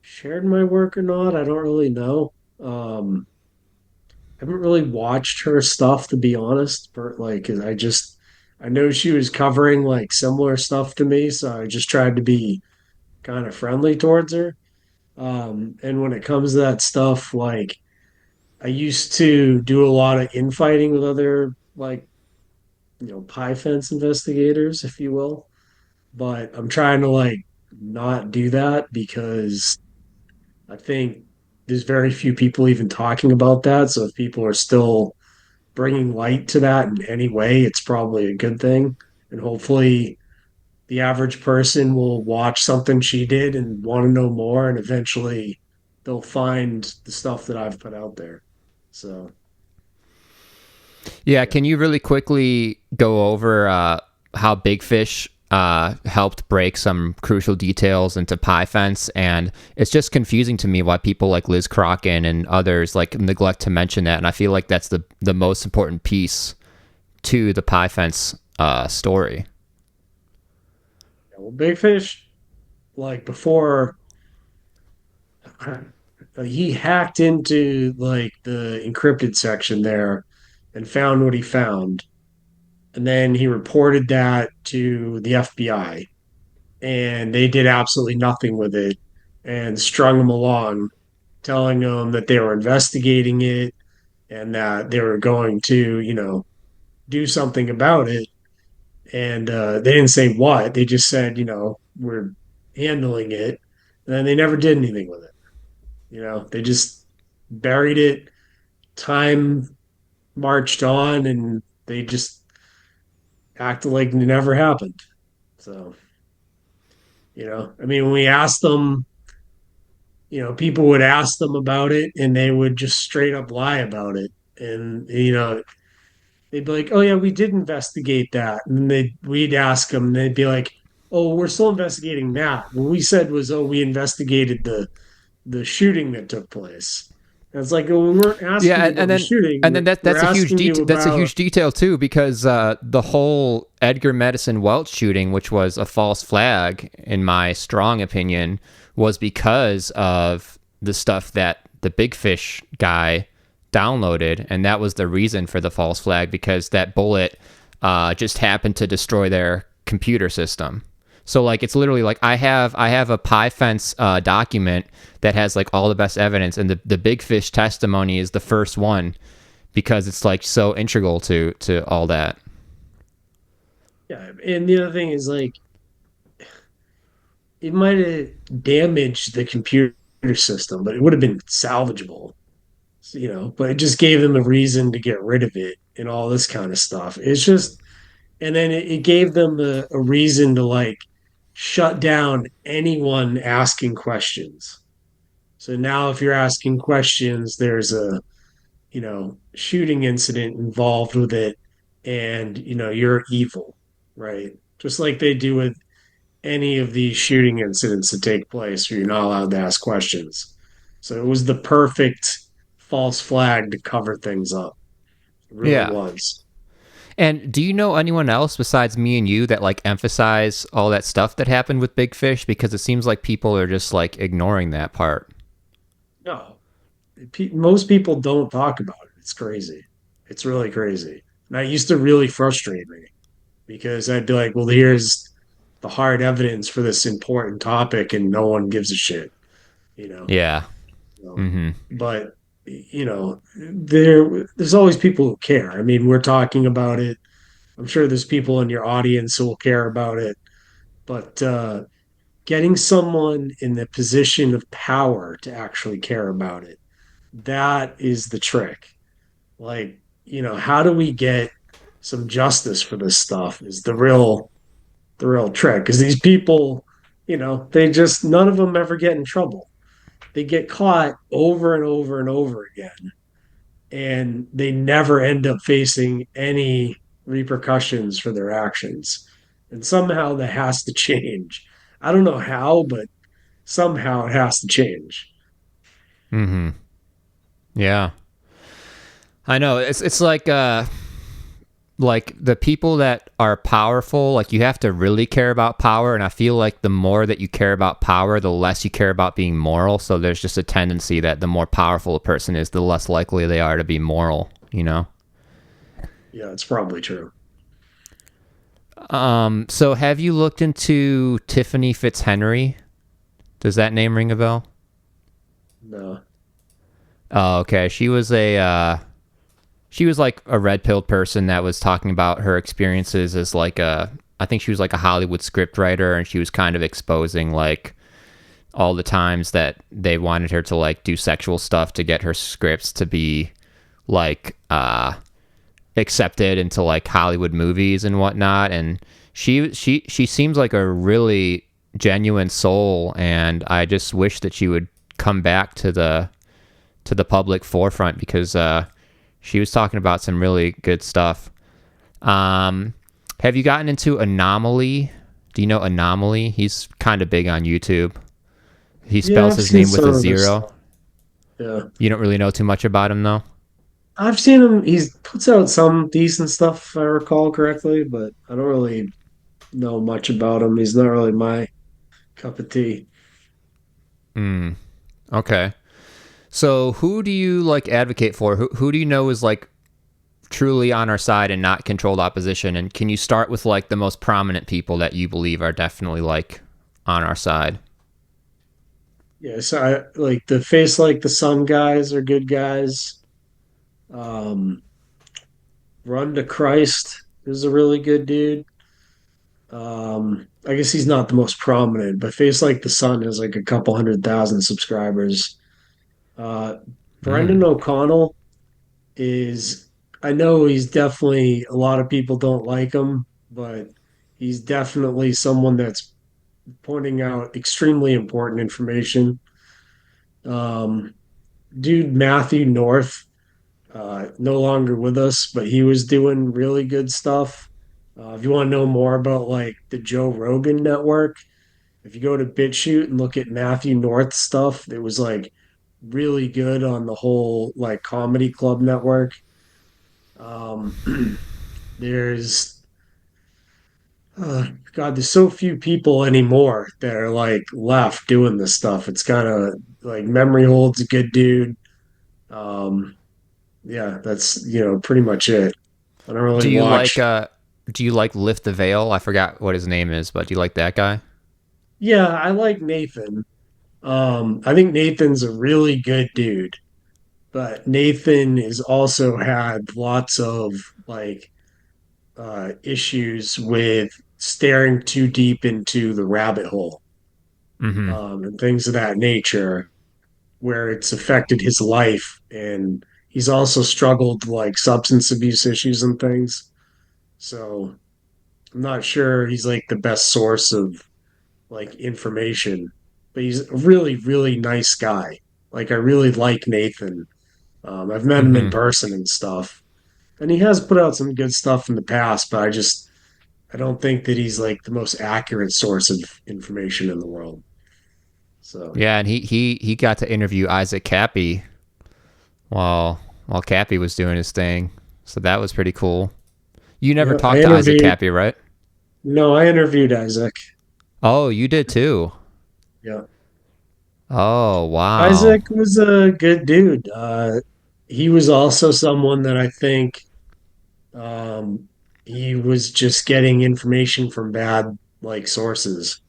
shared my work or not. I don't really know. I haven't really watched her stuff to be honest, but like 'cause I know she was covering like similar stuff to me, so I just tried to be kind of friendly towards her. And when it comes to that stuff, like I used to do a lot of infighting with other like pie fence investigators, if you will. But I'm trying to like not do that because I think there's very few people even talking about that. So if people are still bringing light to that in any way, it's probably a good thing. And hopefully the average person will watch something she did and want to know more. And eventually they'll find the stuff that I've put out there. So, Yeah, yeah. can you really quickly go over how Big Fish helped break some crucial details into Pie Fence? And it's just confusing to me why people like Liz Crocken and others like neglect to mention that. And I feel like that's the most important piece to the Pie Fence story. Well, Big Fish, like before, he hacked into like the encrypted section there and found what he found. And then he reported that to the FBI, and they did absolutely nothing with it and strung him along, telling him that they were investigating it and that they were going to, do something about it. And they didn't say what, they just said, we're handling it. And then they never did anything with it. They just buried it. Time marched on and they just acted like it never happened. So, I mean, when we asked them, people would ask them about it and they would just straight up lie about it. And, they'd be like, oh, yeah, we did investigate that. And we'd ask them, and they'd be like, oh, we're still investigating that. What we said was, oh, we investigated the shooting that took place. And it's like, well, we weren't asking Yeah, you about the shooting. and then We're asking you that's a about huge detail too, because the whole Edgar Madison Welch shooting, which was a false flag in my strong opinion, was because of the stuff that the Big Fish guy downloaded, and that was the reason for the false flag, because that bullet just happened to destroy their computer system. So like it's literally like I have a Pie Fence document that has like all the best evidence, and the Big Fish testimony is the first one because it's like so integral to all that. yeah. And the other thing is like it might have damaged the computer system, but it would have been salvageable, but it just gave them a reason to get rid of it and all this kind of stuff. It's just, and then it gave them a reason to like shut down anyone asking questions. So now if you're asking questions, there's a, shooting incident involved with it and, you're evil, right? Just like they do with any of these shooting incidents that take place where you're not allowed to ask questions. So it was the perfect false flag to cover things up. It really Yeah. was. And do you know anyone else besides me and you that like emphasize all that stuff that happened with Big Fish? Because it seems like people are just like ignoring that part. No, most people don't talk about it. It's crazy. It's really crazy. And that used to really frustrate me because I'd be like, well, here's the hard evidence for this important topic, and no one gives a shit, you know. Yeah. So, Mm-hmm. but there's always people who care. I mean, we're talking about it. I'm sure there's people in your audience who will care about it, but getting someone in the position of power to actually care about it, that is the trick. Like, how do we get some justice for this stuff is the real trick. Because these people, they just none of them ever get in trouble. They get caught over and over and over again, and they never end up facing any repercussions for their actions. And somehow that has to change. I don't know how, but somehow it has to change. Mm-hmm. Yeah. I know. It's like the people that are powerful, like you have to really care about power, and I feel like the more that you care about power, the less you care about being moral. So there's just a tendency that the more powerful a person is, the less likely they are to be moral, you know? Yeah, it's probably true. So have you looked into Tiffany Fitzhenry? Does that name ring a bell? No. Oh, okay. She was like a red pilled person that was talking about her experiences as like I think she was like a Hollywood script writer, and she was kind of exposing like all the times that they wanted her to like do sexual stuff to get her scripts to be like accepted into like Hollywood movies and whatnot. And she seems like a really genuine soul, and I just wish that she would come back to the public forefront because she was talking about some really good stuff. Um, have you gotten into Anomaly? Do you know Anomaly? He's kind of big on YouTube. He Yeah, spells I've his seen name with some a of this zero. stuff. Yeah. You don't really know too much about him, though? I've seen him. He puts out some decent stuff, if I recall correctly, but I don't really know much about him. He's not really my cup of tea. Hmm. Okay. So who do you like advocate for? Who do you know is like truly on our side and not controlled opposition? And can you start with like the most prominent people that you believe are definitely like on our side? Yeah, so I like the face like the sun guys are good guys. Um, Run to Christ is a really good dude. I guess he's not the most prominent, but Face Like the Sun has like a couple 100,000 subscribers. Uh, Brendan Hmm. O'Connell is, I know he's definitely, a lot of people don't like him, but he's definitely someone that's pointing out extremely important information. Um, Dude, Matthew North, no longer with us, but he was doing really good stuff. If you want to know more about like the Joe Rogan network, if you go to BitChute and look at Matthew North stuff, it was like really good on the whole like comedy club network. Um, there's God, there's so few people anymore that are like left doing this stuff. It's kind of like Memory Hold's a good dude. Um, yeah, that's pretty much it. I don't really Do you like watch. Lift the Veil? I forgot what his name is, but do you like that guy? Yeah, I like Nathan. I think Nathan's a really good dude, but Nathan has also had lots of like issues with staring too deep into the rabbit hole, Mm-hmm. and things of that nature, where it's affected his life, and he's also struggled with like substance abuse issues and things. So I'm not sure he's like the best source of like information, but he's a really, really nice guy. Like I really like Nathan. I've met him in Mm-hmm. person and stuff, and he has put out some good stuff in the past. But I don't think that he's like the most accurate source of information in the world. So Yeah, and he got to interview Isaac Cappy while Cappy was doing his thing. So that was pretty cool. You never yeah, I talked to Isaac interviewed. Cappy, right? No, I interviewed Isaac. Oh, you did too. Yeah, Oh, wow. Isaac was a good dude. He was also someone that I think um, he was just getting information from bad like sources.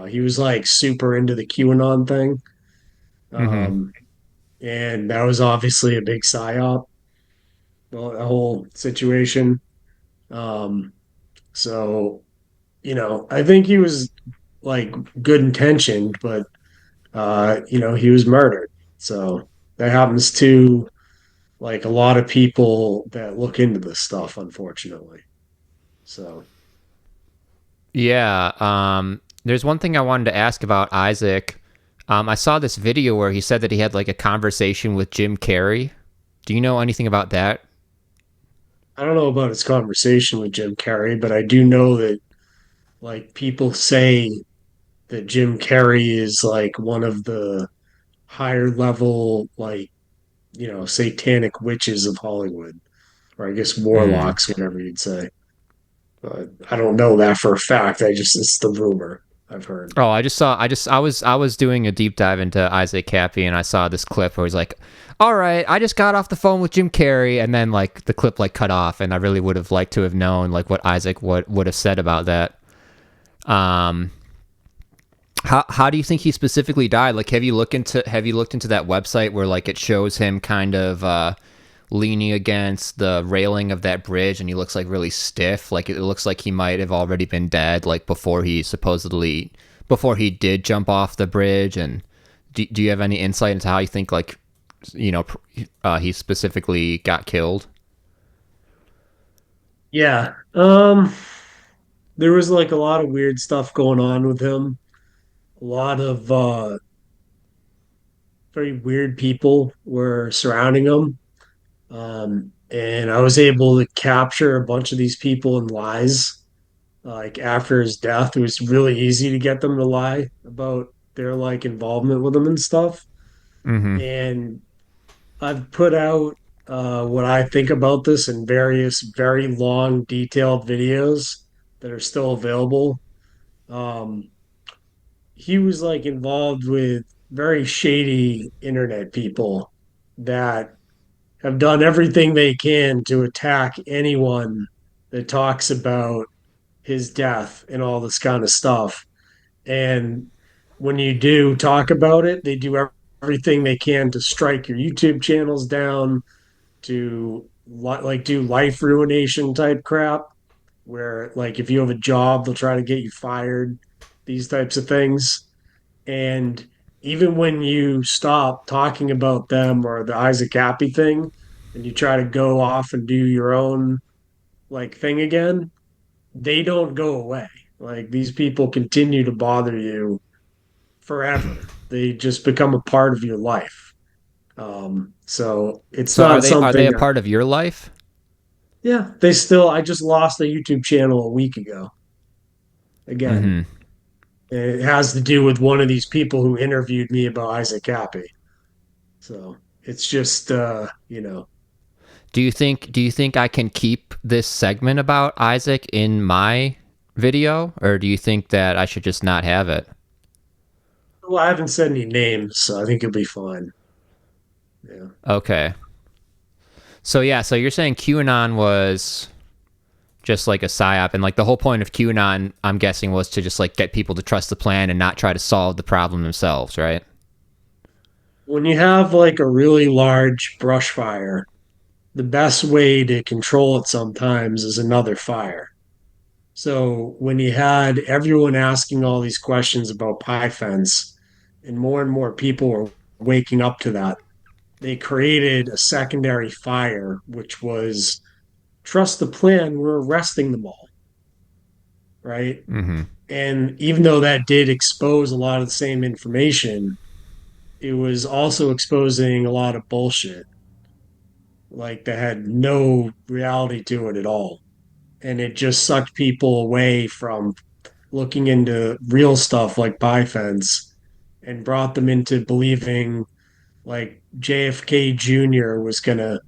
He was like super into the QAnon thing, Mhm. um, and that was obviously a big psyop. The whole situation. Um, so I think he was like good intentioned, but he was murdered. So that happens to like a lot of people that look into this stuff, unfortunately. So Yeah, there's one thing I wanted to ask about Isaac. I saw this video where he said that he had like a conversation with Jim Carrey. Do you know anything about that? I don't know about his conversation with Jim Carrey, but I do know that like people say that Jim Carrey is like one of the higher level like satanic witches of Hollywood, or I guess Mm. warlocks, whatever you'd say. But I don't know that for a fact. It's the rumor I've heard. Oh, I was doing a deep dive into Isaac Cappy and I saw this clip where he's like, "All right, I just got off the phone with Jim Carrey," and then like the clip like cut off, and I really would have liked to have known like what Isaac would have said about that. Um, how do you think he specifically died? Like, have you looked into that website where like it shows him kind of leaning against the railing of that bridge, and he looks like really stiff. Like it looks like he might have already been dead, like before he did jump off the bridge. And do you have any insight into how you think like he specifically got killed? Yeah. There was like a lot of weird stuff going on with him. A lot of very weird people were surrounding him. And I was able to capture a bunch of these people in lies. Like after his death, it was really easy to get them to lie about their like involvement with him and stuff. Mm-hmm. And I've put out what I think about this in various very long, detailed videos that are still available. Um, he was like involved with very shady internet people that have done everything they can to attack anyone that talks about his death and all this kind of stuff. And when you do talk about it, they do everything they can to strike your YouTube channels down, to like do life ruination type crap, where like if you have a job, they'll try to get you fired, these types of things. And even when you stop talking about them or the Isaac Appy thing, and you try to go off and do your own like thing again, they don't go away. Like these people continue to bother you forever. They just become a part of your life. So it's So are not they something a that, part of your life? yeah, they still, I just lost a YouTube channel a week ago again. Mm-hmm. And it has to do with one of these people who interviewed me about Isaac Cappy. So it's just, Do you think I can keep this segment about Isaac in my video, or do you think that I should just not have it? well, I haven't said any names, so I think you'll be fine. Yeah. Okay. So yeah, so you're saying QAnon was just like a psyop, and like the whole point of QAnon, I'm guessing, was to just like get people to trust the plan and not try to solve the problem themselves, right? When you have like a really large brush fire, the best way to control it sometimes is another fire. So when you had everyone asking all these questions about Pi Fence, and more people were waking up to that, they created a secondary fire, which was trust the plan, we're arresting them all, right? Mm-hmm. And even though that did expose a lot of the same information, it was also exposing a lot of bullshit, like that had no reality to it at all. And it just sucked people away from looking into real stuff like Pi Fence and brought them into believing like JFK Jr. was going to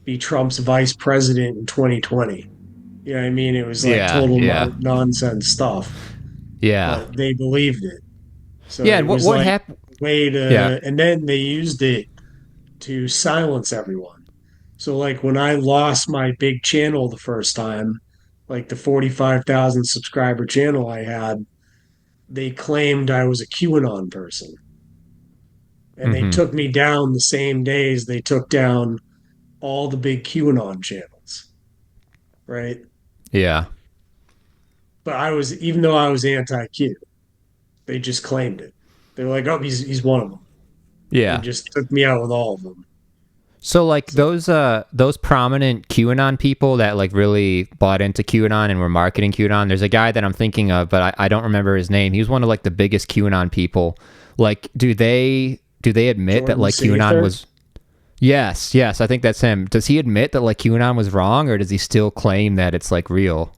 be Trump's vice president in 2020. You know what I mean? It was like Yeah, total yeah, nonsense stuff, yeah, but they believed it. So yeah. it And what was what like happened? a way Yeah. to, and then they used it to silence everyone. So like when I lost my big channel the first time, like the 45,000 subscriber channel I had, they claimed I was a QAnon person. And they Mm-hmm. took me down the same days they took down all the big QAnon channels, right? Yeah, But I was, even though I was anti-Q, they just claimed it. They were like, "Oh, he's one of them," and yeah. just took me out with all of them. So like So those prominent QAnon people that like really bought into QAnon and were marketing QAnon. There's a guy that I'm thinking of, but I don't remember his name. He was one of like the biggest QAnon people. Like, do they admit that Jordan like QAnon Sather, was? Yes, yes, I think that's him. Does he admit that like QAnon was wrong, or does he still claim that it's like real?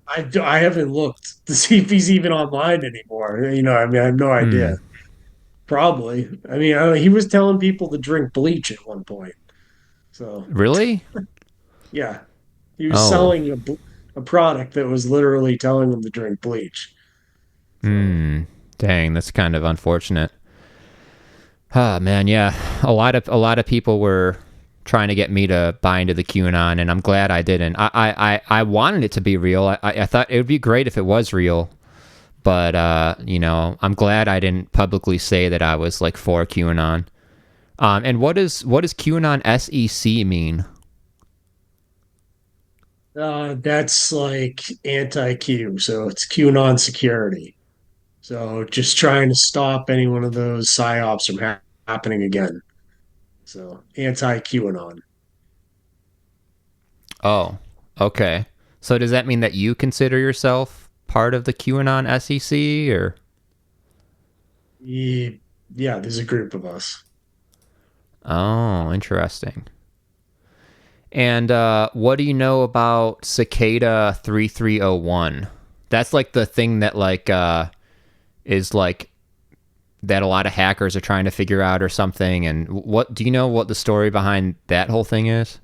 I haven't looked to see if he's even online anymore. You know, I mean, I have no idea. Hmm. Probably. I mean, I don't know, he was telling people to drink bleach at one point. So Really? yeah, he was Oh. selling a product that was literally telling them to drink bleach. So Hmm. Dang, that's kind of unfortunate. Ah, man, yeah. A lot of people were trying to get me to buy into the QAnon, and I'm glad I didn't. I wanted it to be real. I thought it would be great if it was real, but I'm glad I didn't publicly say that I was like for QAnon. And what does QAnon SEC mean? that's like anti-Q. So it's QAnon security. So just trying to stop any one of those psyops from happening again. So anti-QAnon. Oh, okay. So does that mean that you consider yourself part of the QAnon SEC, or? Yeah, yeah, there's a group of us. Oh, interesting. And what do you know about Cicada 3301? That's like the thing that like is like that a lot of hackers are trying to figure out or something. And what do you know what the story behind that whole thing is?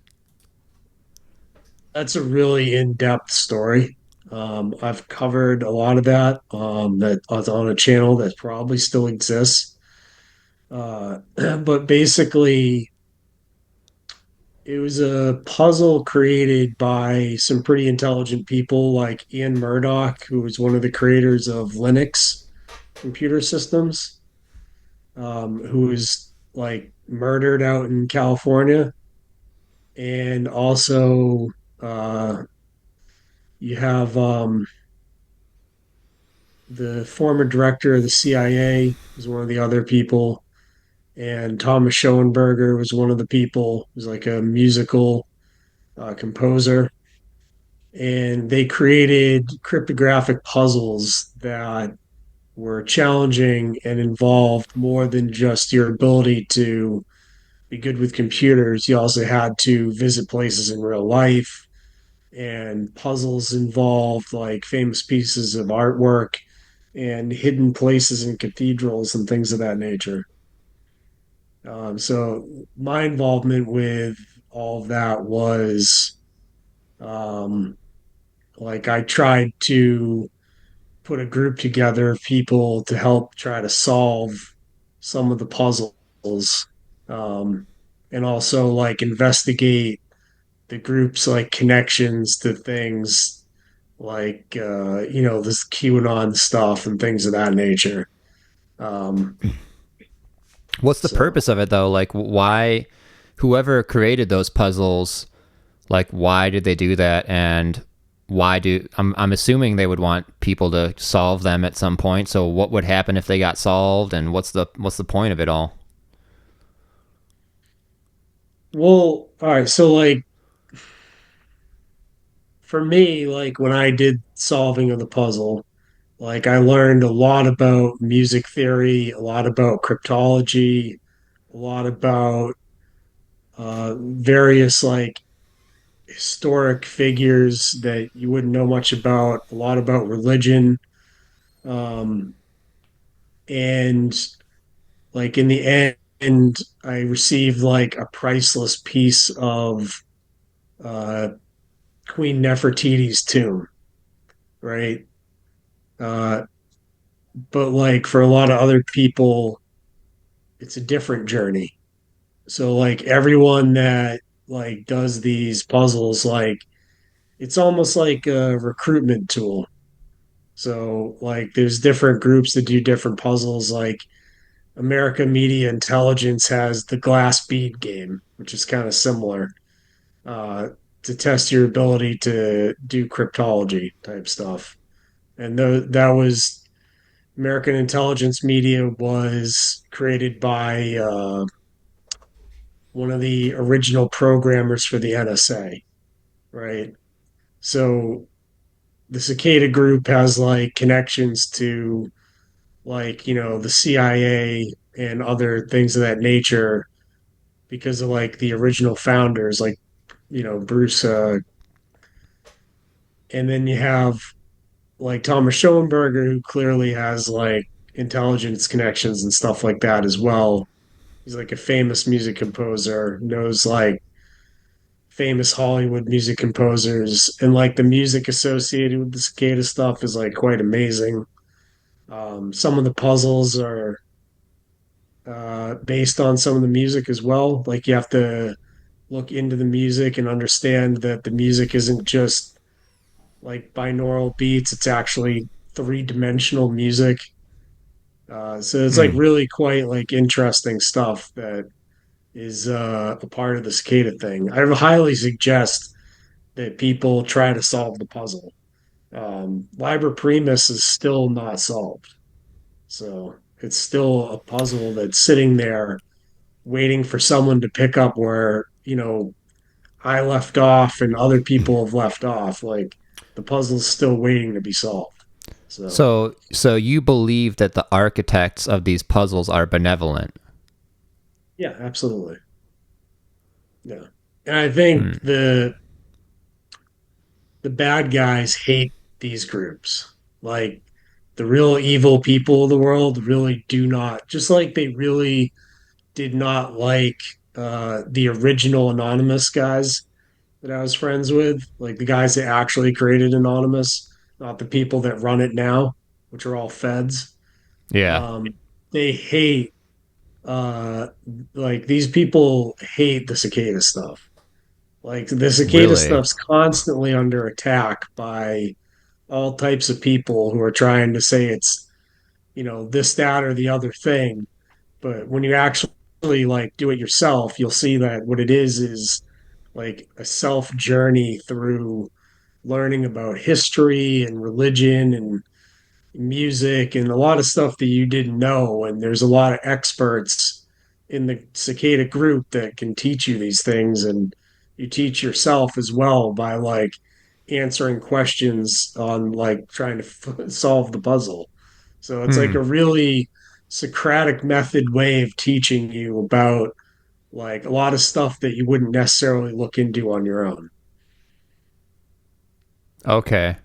That's a really in-depth story. I've covered a lot of that. That was on a channel that probably still exists. But basically, it was a puzzle created by some pretty intelligent people like Ian Murdoch, who was one of the creators of Linux computer systems, who was like murdered out in California. And also, uh, you have the former director of the CIA was one of the other people, and Thomas Schoenberger was one of the people. He was like a musical composer, and they created cryptographic puzzles that were challenging and involved more than just your ability to be good with computers. You also had to visit places in real life, and puzzles involved like famous pieces of artwork and hidden places in cathedrals and things of that nature. So my involvement with all of that was um, like I tried to put a group together of people to help try to solve some of the puzzles, um, and also like investigate the group's like connections to things like this QAnon stuff and things of that nature. Um, What's the so purpose of it though? Like why whoever created those puzzles, like why did they do that, and why do I'm assuming they would want people to solve them at some point. So what would happen if they got solved, and what's the point of it all? well, all right. So like for me, like when I did solving of the puzzle, like I learned a lot about music theory, a lot about cryptology, a lot about various like historic figures that you wouldn't know much about, a lot about religion. Um, And like in the end, I received like a priceless piece of uh, Queen Nefertiti's tomb, right? Uh, but like for a lot of other people, it's a different journey. So like everyone that like does these puzzles, like it's almost like a recruitment tool. So like there's different groups that do different puzzles. Like America Media Intelligence has the glass bead game, which is kind of similar uh, to test your ability to do cryptology type stuff. And that was American Intelligence Media was created by one of the original programmers for the NSA, right? So the Cicada Group has like connections to like, the CIA and other things of that nature because of like the original founders, like, Bruce. And then you have like Thomas Schoenberger, who clearly has like intelligence connections and stuff like that as well. He's like a famous music composer, knows like famous Hollywood music composers, and like the music associated with the cicada stuff is like quite amazing. Some of the puzzles are based on some of the music as well. Like you have to look into the music and understand that the music isn't just like binaural beats, it's actually three-dimensional music. So it's like Hmm. really quite like interesting stuff that is a part of the cicada thing. I highly suggest that people try to solve the puzzle. Liber Primus is still not solved. So it's still a puzzle that's sitting there waiting for someone to pick up where, I left off and other people have left off. Like the puzzle's still waiting to be solved. So So you believe that the architects of these puzzles are benevolent? yeah, absolutely. Yeah. And I think Hmm. the bad guys hate these groups. Like the real evil people of the world really do not, just like they really did not like the original anonymous guys that I was friends with, like the guys that actually created Anonymous, not the people that run it now, which are all feds. Yeah. Um, they hate uh like these people hate the cicada stuff. Like the cicada Really? stuff's constantly under attack by all types of people who are trying to say it's, this, that, or the other thing. But when you actually like do it yourself, you'll see that what it is like a self journey through learning about history and religion and music and a lot of stuff that you didn't know. And there's a lot of experts in the cicada group that can teach you these things. And you teach yourself as well by like answering questions on like trying to solve the puzzle. So it's like Hmm. a really Socratic method way of teaching you about like a lot of stuff that you wouldn't necessarily look into on your own. Okay.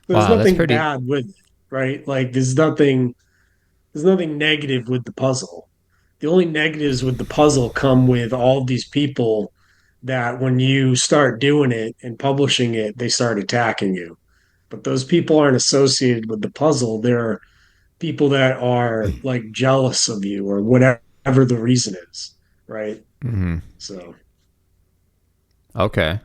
There's Wow, that's nothing pretty. bad with it, right? Like there's nothing negative with the puzzle. The only negatives with the puzzle come with all these people that when you start doing it and publishing it, they start attacking you. But those people aren't associated with the puzzle. They're people that are like jealous of you or whatever the reason is, right? Mhm. So Okay.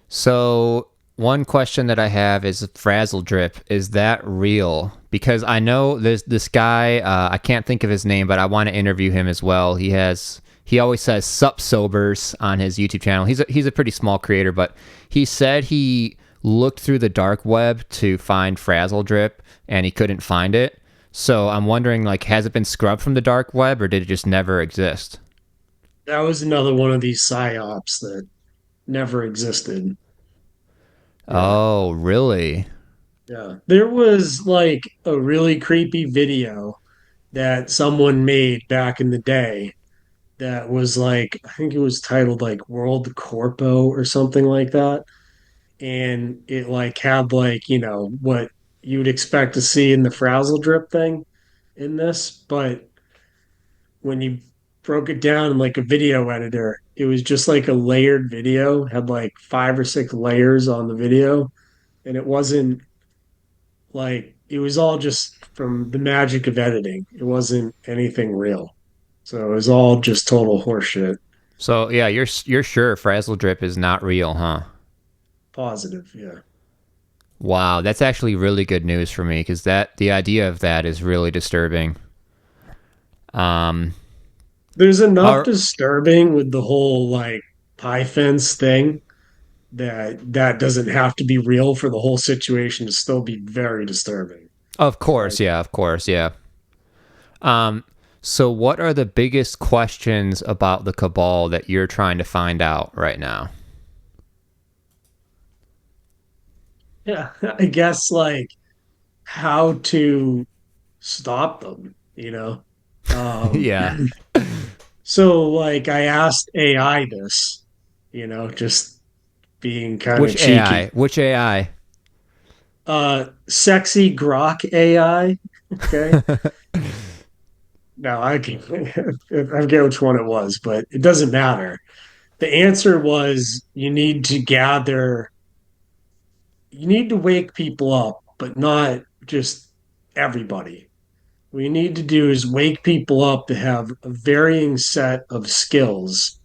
So one question that I have is Frazzle Drip. Is that real? Because I know this guy. I can't think of his name, but I want to interview him as well. He always says "sup sobers" on his YouTube channel. He's a pretty small creator, but he said he looked through the dark web to find Frazzle Drip and he couldn't find it. So I'm wondering, like, has it been scrubbed from the dark web or did it just never exist? that was another one of these psyops that never existed. Yeah. Oh, really? Yeah. There was like a really creepy video that someone made back in the day that was like, I think it was titled like World Corpo or something like that. And it like had like, what you would expect to see in the frazzle drip thing in this, but when you broke it down in like a video editor, it was just like a layered video, had like 5 or 6 layers on the video, and it wasn't like it was all just from the magic of editing. It wasn't anything real. So it was all just total horseshit. So yeah, you're sure Frazzle Drip is not real, huh? Positive, yeah. Wow, that's actually really good news for me because that the idea of that is really disturbing. Um, There's enough our, disturbing with the whole like pie fence thing that doesn't have to be real for the whole situation to still be very disturbing. of Like, course, yeah, of course, yeah. Um, so what are the biggest questions about the cabal that you're trying to find out right now? yeah, I guess like how to stop them, you know? Yeah. So like I asked AI this, just being kind of Which cheeky. AI? Which AI? Sexy grok AI. Okay. Now I can I forget which one it was, but it doesn't matter. The answer was you need to wake people up, but not just everybody. What you need to do is wake people up to have a varying set of skills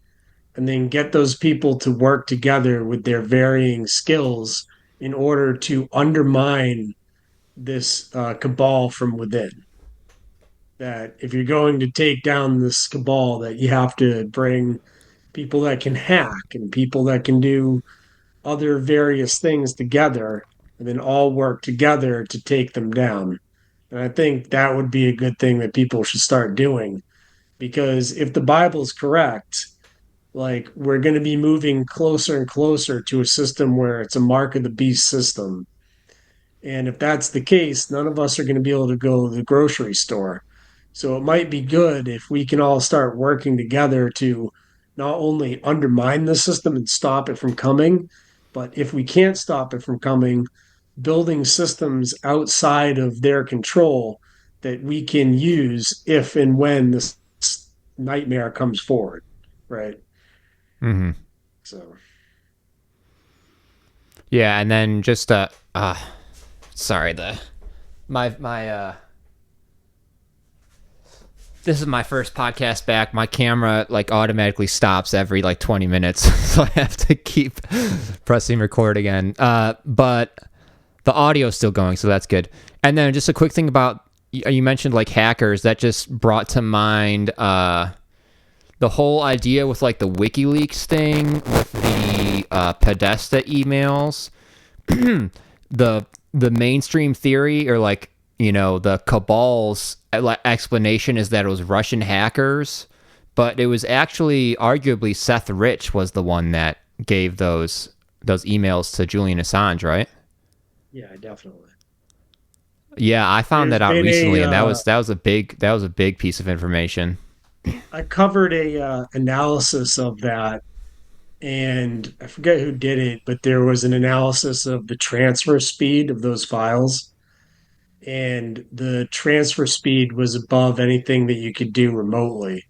and then get those people to work together with their varying skills in order to undermine this cabal from within. That if you're going to take down this cabal, that you have to bring people that can hack and people that can do other various things together and then all work together to take them down. And I think that would be a good thing that people should start doing because if the Bible's correct, like we're going to be moving closer and closer to a system where it's a mark of the beast system. And if that's the case, none of us are going to be able to go to the grocery store. So it might be good if we can all start working together to not only undermine the system and stop it from coming, but if we can't stop it from coming, building systems outside of their control that we can use if and when this nightmare comes forward. Right. Hmm. So, Yeah, and then just sorry, the my this is my first podcast back. My camera like automatically stops every like 20 minutes, so I have to keep pressing record again. But the audio's still going, so that's good. And then just a quick thing about you mentioned like hackers. That just brought to mind the whole idea with like the WikiLeaks thing with the Podesta emails. The mainstream theory or like the cabal's explanation is that it was Russian hackers, but it was actually arguably Seth Rich was the one that gave those emails to Julian Assange, right? yeah, definitely. Yeah, I found There's that out been a recently, and that was a big piece of information. I covered a analysis of that, and I forget who did it, but there was an analysis of the transfer speed of those files, and the transfer speed was above anything that you could do remotely.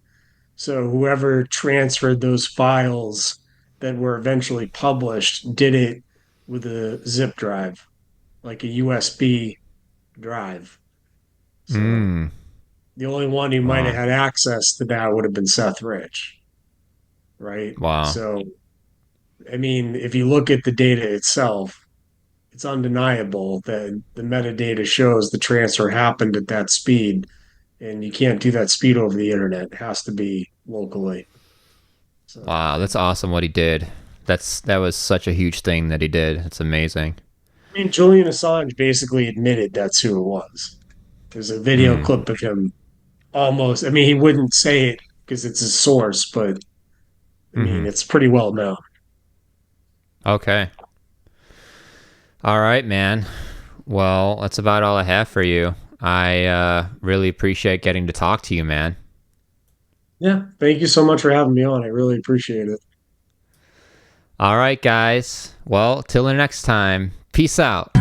So whoever transferred those files that were eventually published did it with a zip drive, like a USB drive. So Mm, the only one who might have wow, had access to that would have been Seth Rich, right? wow, So, I mean, if you look at the data itself, it's undeniable that the metadata shows the transfer happened at that speed, and you can't do that speed over the internet. It has to be locally. So, wow. That's awesome what he did. That was such a huge thing that he did. It's amazing. I mean, Julian Assange basically admitted that's who it was. There's a video Mm, clip of him almost, I mean, he wouldn't say it because it's his source, but I mean, mm-hmm. it's pretty well known. Okay. All right, man. Well, that's about all I have for you. I really appreciate getting to talk to you, man. Yeah. Thank you so much for having me on. I really appreciate it. All right, guys. Well, till the next time. Peace out.